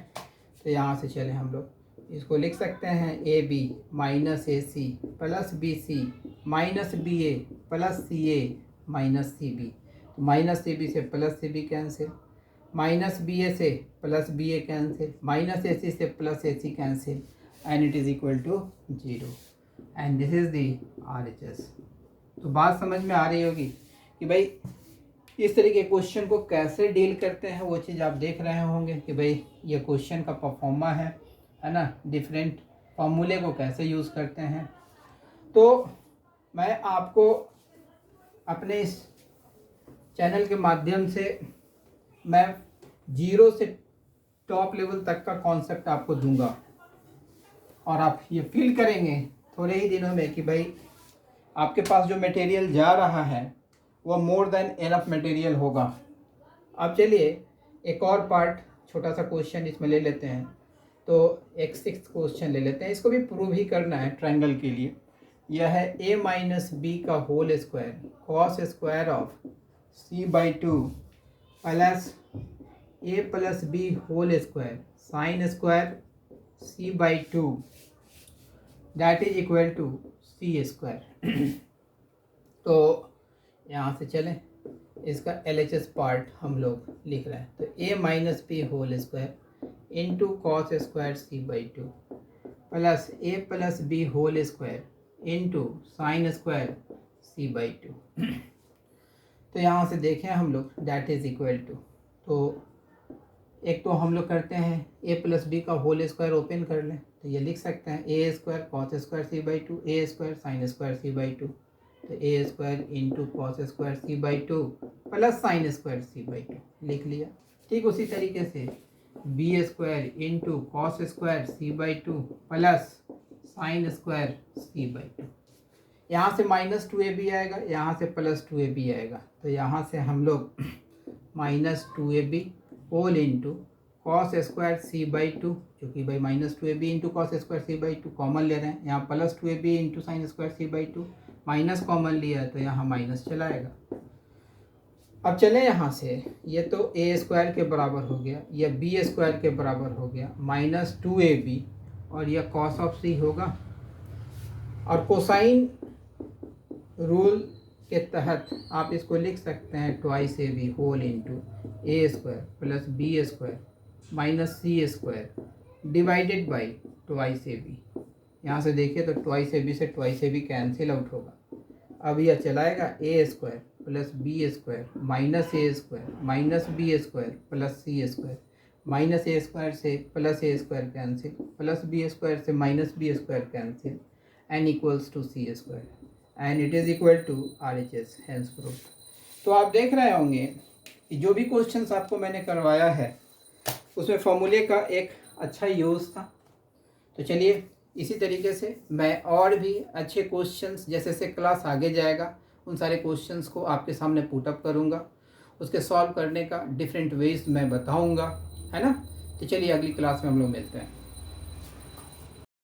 तो यहाँ से चले हम लोग इसको लिख सकते हैं A B minus A C plus B C minus B A plus C A minus C B. तो माइनस सी बी से plus C B cancel, minus B A से plus B A cancel, minus A C से plus A C cancel, and it is equal to 0 and this is the RHS। तो बात समझ में आ रही होगी कि भाई इस तरीके के क्वेश्चन को कैसे डील करते हैं, वो चीज़ आप देख रहे होंगे कि भाई ये क्वेश्चन का परफॉर्मा है ना, डिफरेंट फॉर्मूले को कैसे यूज़ करते हैं। तो मैं आपको अपने इस चैनल के माध्यम से मैं 0 से टॉप लेवल तक का कॉन्सेप्ट आपको दूंगा, और आप ये फील करेंगे थोड़े ही दिनों में कि भाई आपके पास जो मटेरियल जा रहा है वो मोर देन एनफ मटेरियल होगा। अब चलिए एक और पार्ट, छोटा सा क्वेश्चन इसमें ले लेते हैं। तो एक 6th क्वेश्चन ले लेते हैं, इसको भी प्रूव ही करना है ट्रायंगल के लिए। यह है a माइनस बी का whole square cos square of c by two plus a plus B whole square sine square c by two that is equal to c square. तो यहाँ से चलें, इसका LHS पार्ट हम लोग लिख रहे हैं। तो a minus B whole square into cos square c by two plus a plus B whole square into sine square c by two. तो यहाँ से देखें हम लोग दैट इज इक्वल टू, तो एक तो हम लोग करते हैं a प्लस बी का होल स्क्वायर ओपन कर लें, तो ये लिख सकते हैं A square cos square c by two A square sine square c by two. तो A square into cos square c by two plus sine square c by two लिख लिया। ठीक उसी तरीके से B square into cos square c by two plus sine square c by two. यहाँ से minus 2ab आएगा, यहाँ से प्लस 2ab आएगा, तो यहाँ से हम लोग minus 2ab whole into cos square c by two, जो कि भाई minus 2ab into cos square c by two common ले रहे हैं, यहाँ plus 2ab into sine square c by two, minus common लिया है तो यहाँ माइनस चला आएगा। अब चले यहाँ से, ये तो ए स्क्वायर के बराबर हो गया, यह बी स्क्वायर के बराबर हो गया, माइनस 2ab और यह कॉस ऑफ c होगा। और कोसाइन रूल के तहत आप इसको लिख सकते हैं twice A B whole into A square plus B square minus C square divided by twice A B. यहाँ से देखिए तो ट्वाइस ए बी से twice A B cancel out होगा। अब यह चलाएगा A square plus B square minus A square minus B square plus C square, minus A square से plus A square cancel, plus B square से minus B square cancel, N equals to C square and it is equal to RHS hence proof. तो आप देख रहे होंगे कि जो भी क्वेश्चंस आपको मैंने करवाया है उसमें फॉर्मूले का एक अच्छा यूज़ था। तो चलिए इसी तरीके से मैं और भी अच्छे क्वेश्चंस जैसे जैसे क्लास आगे जाएगा उन सारे क्वेश्चंस को आपके सामने पुट अप करूँगा, उसके सॉल्व करने का डिफरेंट वेज मैं बताऊँगा, है ना। तो चलिए अगली क्लास में हम लोग मिलते हैं।